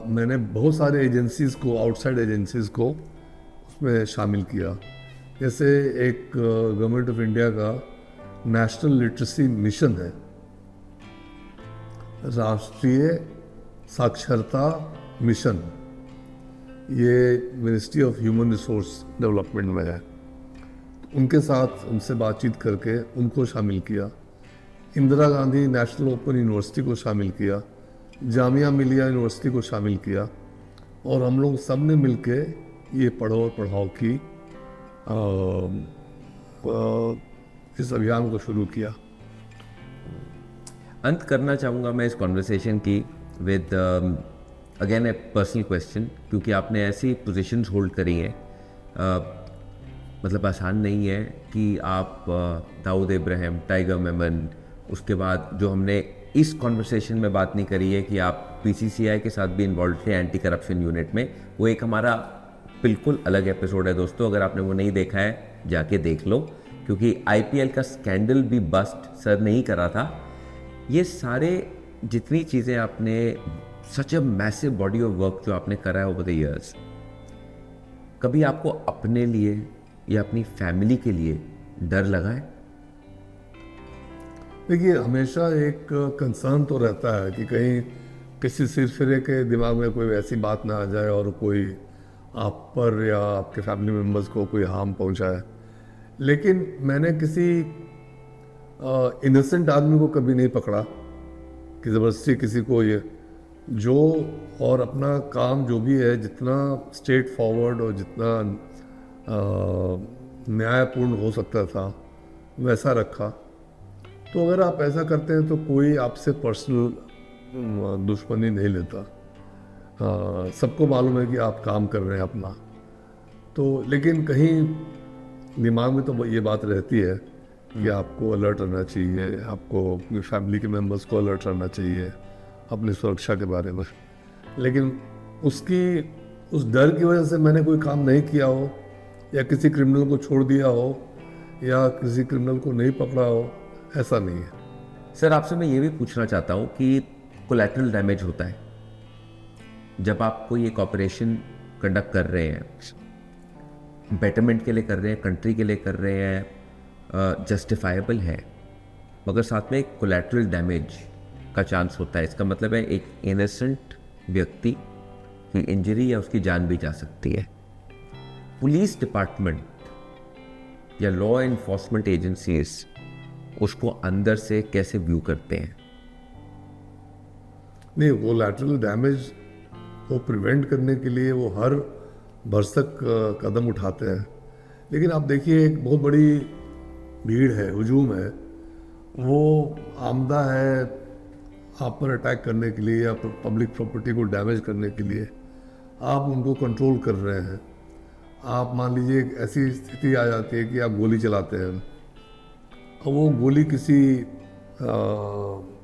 मैंने बहुत सारे एजेंसीज़ को, आउटसाइड एजेंसीज़ को उसमें शामिल किया। जैसे एक गवर्नमेंट ऑफ इंडिया का नेशनल लिटरेसी मिशन है, राष्ट्रीय साक्षरता मिशन, ये ministry of human resource development में है। उनके साथ उनसे बातचीत करके उनको शामिल किया। Indira Gandhi national open university को शामिल किया, जामिया मिलिया यूनिवर्सिटी को शामिल किया, और हम लोग सब ने मिल के ये पढ़ो और पढ़ाओ की इस अभियान को शुरू किया। अंत करना चाहूँगा मैं इस कॉन्वर्सेशन की with again A personal question, क्योंकि आपने ऐसी पोजीशंस होल्ड करी हैं, मतलब आसान नहीं है कि आप दाऊद इब्राहिम, टाइगर मेमन, उसके बाद जो हमने इस कॉन्वर्सेशन में बात नहीं करी है कि आप पीसीसीआई के साथ भी इन्वॉल्व थे, एंटी करप्शन यूनिट में। वो एक हमारा बिल्कुल अलग एपिसोड है दोस्तों, अगर आपने वो नहीं देखा है जाके देख लो, क्योंकि आईपीएल का स्कैंडल भी बस्ट सर नहीं करा था। ये सारे जितनी चीज़ें आपने, such a massive body of work जो आपने करा है ओवर द ईयर्स, कभी आपको अपने लिए या अपनी फैमिली के लिए डर लगा है? देखिए, हमेशा एक कंसर्न तो रहता है कि कहीं किसी सिरफिरे के दिमाग में कोई ऐसी बात ना आ जाए और कोई आप पर या आपके फैमिली मेम्बर्स को कोई हार्म पहुंचाए। लेकिन मैंने किसी इनोसेंट आदमी को कभी नहीं पकड़ा कि ज़बरदस्ती किसी को ये जो, और अपना काम जो भी है जितना स्ट्रेट फॉरवर्ड और जितना न्यायपूर्ण हो सकता था वैसा रखा। तो अगर आप ऐसा करते हैं तो कोई आपसे पर्सनल दुश्मनी नहीं लेता। सबको मालूम है कि आप काम कर रहे हैं अपना, तो लेकिन कहीं दिमाग में तो ये बात रहती है कि आपको अलर्ट रहना चाहिए, आपको अपनी फैमिली के मेम्बर्स को अलर्ट रहना चाहिए अपनी सुरक्षा के बारे में। लेकिन उस डर की वजह से मैंने कोई काम नहीं किया हो, या किसी क्रिमिनल को छोड़ दिया हो, या किसी क्रिमिनल को नहीं पकड़ा हो, ऐसा नहीं है। सर आपसे मैं ये भी पूछना चाहता हूँ कि कोलैटरल डैमेज होता है जब आप कोई एक ऑपरेशन कंडक्ट कर रहे हैं, बेटरमेंट के लिए कर रहे हैं, कंट्री के लिए कर रहे हैं, जस्टिफाइबल है, मगर साथ में एक कोलैटरल डैमेज का चांस होता है। इसका मतलब है एक इनोसेंट व्यक्ति की इंजरी या उसकी जान भी जा सकती है। पुलिस डिपार्टमेंट या लॉ एनफोर्समेंट एजेंसीज उसको अंदर से कैसे व्यू करते हैं? नहीं, वो लैटरल डैमेज को प्रिवेंट करने के लिए वो हर भरसक कदम उठाते हैं। लेकिन आप देखिए, एक बहुत बड़ी भीड़ है, हुजूम है, वो आमदा है आप पर अटैक करने के लिए या पब्लिक प्रॉपर्टी को डैमेज करने के लिए। आप उनको कंट्रोल कर रहे हैं। आप मान लीजिए एक ऐसी स्थिति आ जाती है कि आप गोली चलाते हैं और वो गोली किसी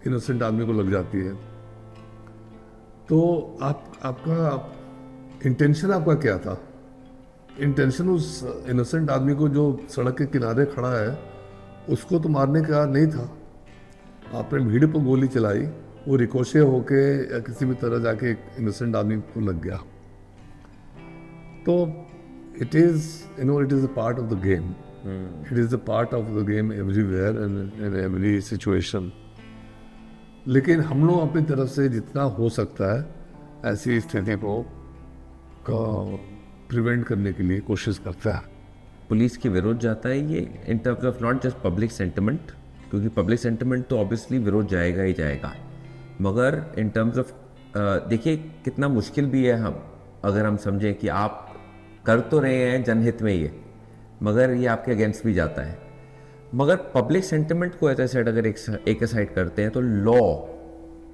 इनोसेंट आदमी को लग जाती है, तो आपका इंटेंशन आपका क्या था? इंटेंशन उस इनोसेंट आदमी को जो सड़क के किनारे खड़ा है उसको तो मारने का नहीं था। आपने भीड़ पर गोली चलाई, वो रिकोशे होके या किसी भी तरह जाके एक इनोसेंट आदमी को लग गया। तो it is a part of the game. It is a part of the game everywhere and in every situation. लेकिन हम लोग अपनी तरफ से जितना हो सकता है ऐसी स्थिति को प्रिवेंट करने के लिए कोशिश करता है। पुलिस के विरोध जाता है ये in terms of not just public sentiment, क्योंकि पब्लिक सेंटिमेंट तो ऑब्वियसली विरोध जाएगा ही जाएगा, मगर इन टर्म्स ऑफ देखिए कितना मुश्किल भी है हम अगर हम समझें कि आप कर तो रहे हैं जनहित में ये, मगर ये आपके अगेंस्ट भी जाता है। मगर पब्लिक सेंटिमेंट को एज ए साइड अगर एक साइड करते हैं तो लॉ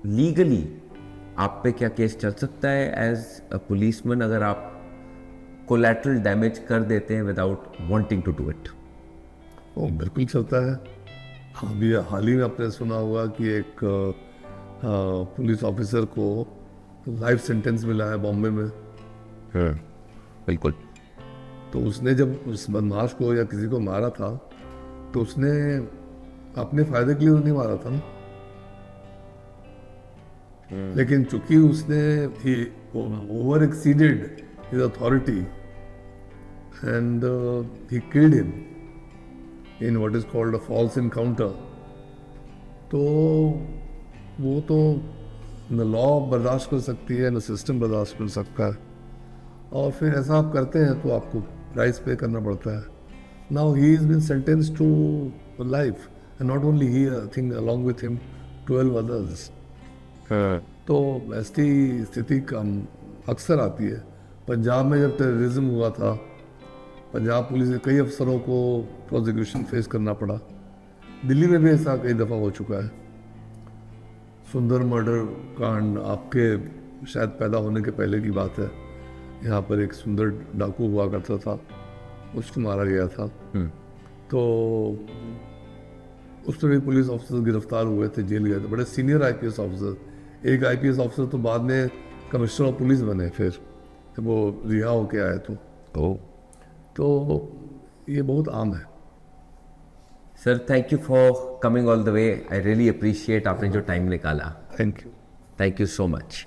लीगली आप पे क्या केस चल सकता है एज अ पुलिसमैन अगर आप कोलैटरल डैमेज कर देते हैं without wanting to do it? वो बिल्कुल चलता है। अभी हाल ही में आपने सुना होगा कि एक पुलिस ऑफिसर को लाइफ सेंटेंस मिला है बॉम्बे में। बिल्कुल। तो उसने जब उस बदमाश को या किसी को मारा था तो उसने अपने फायदे के लिए नहीं मारा था ना, लेकिन चूंकि उसने over exceeded his authority and he killed him in what is called a false encounter, तो वो तो न लॉ बर्दाश्त कर सकती है न सिस्टम बर्दाश्त कर सकता है, और फिर ऐसा आप करते हैं तो आपको प्राइस पे करना पड़ता है। Now he is been sentenced to life and not only he, I think along with him 12 others. तो ऐसी स्थिति अक्सर आती है। पंजाब में जब टेररिज्म हुआ था, पंजाब पुलिस के कई अफसरों को प्रोसिक्यूशन फेस करना पड़ा। दिल्ली में भी ऐसा कई दफ़ा हो चुका है। सुंदर मर्डर कांड आपके शायद पैदा होने के पहले की बात है। यहाँ पर एक सुंदर डाकू हुआ करता था, उसको मारा गया था। तो उसमें भी पुलिस ऑफिसर गिरफ्तार हुए थे, जेल गए थे, बड़े सीनियर आईपीएस ऑफिसर। एक आईपीएस ऑफिसर तो बाद में कमिश्नर ऑफ पुलिस बने फिर जब वो रिहा होके आए तो ये बहुत आम है। Sir thank you for coming all the way. I really appreciate आपने जो टाइम निकाला। Thank you. Thank you so much.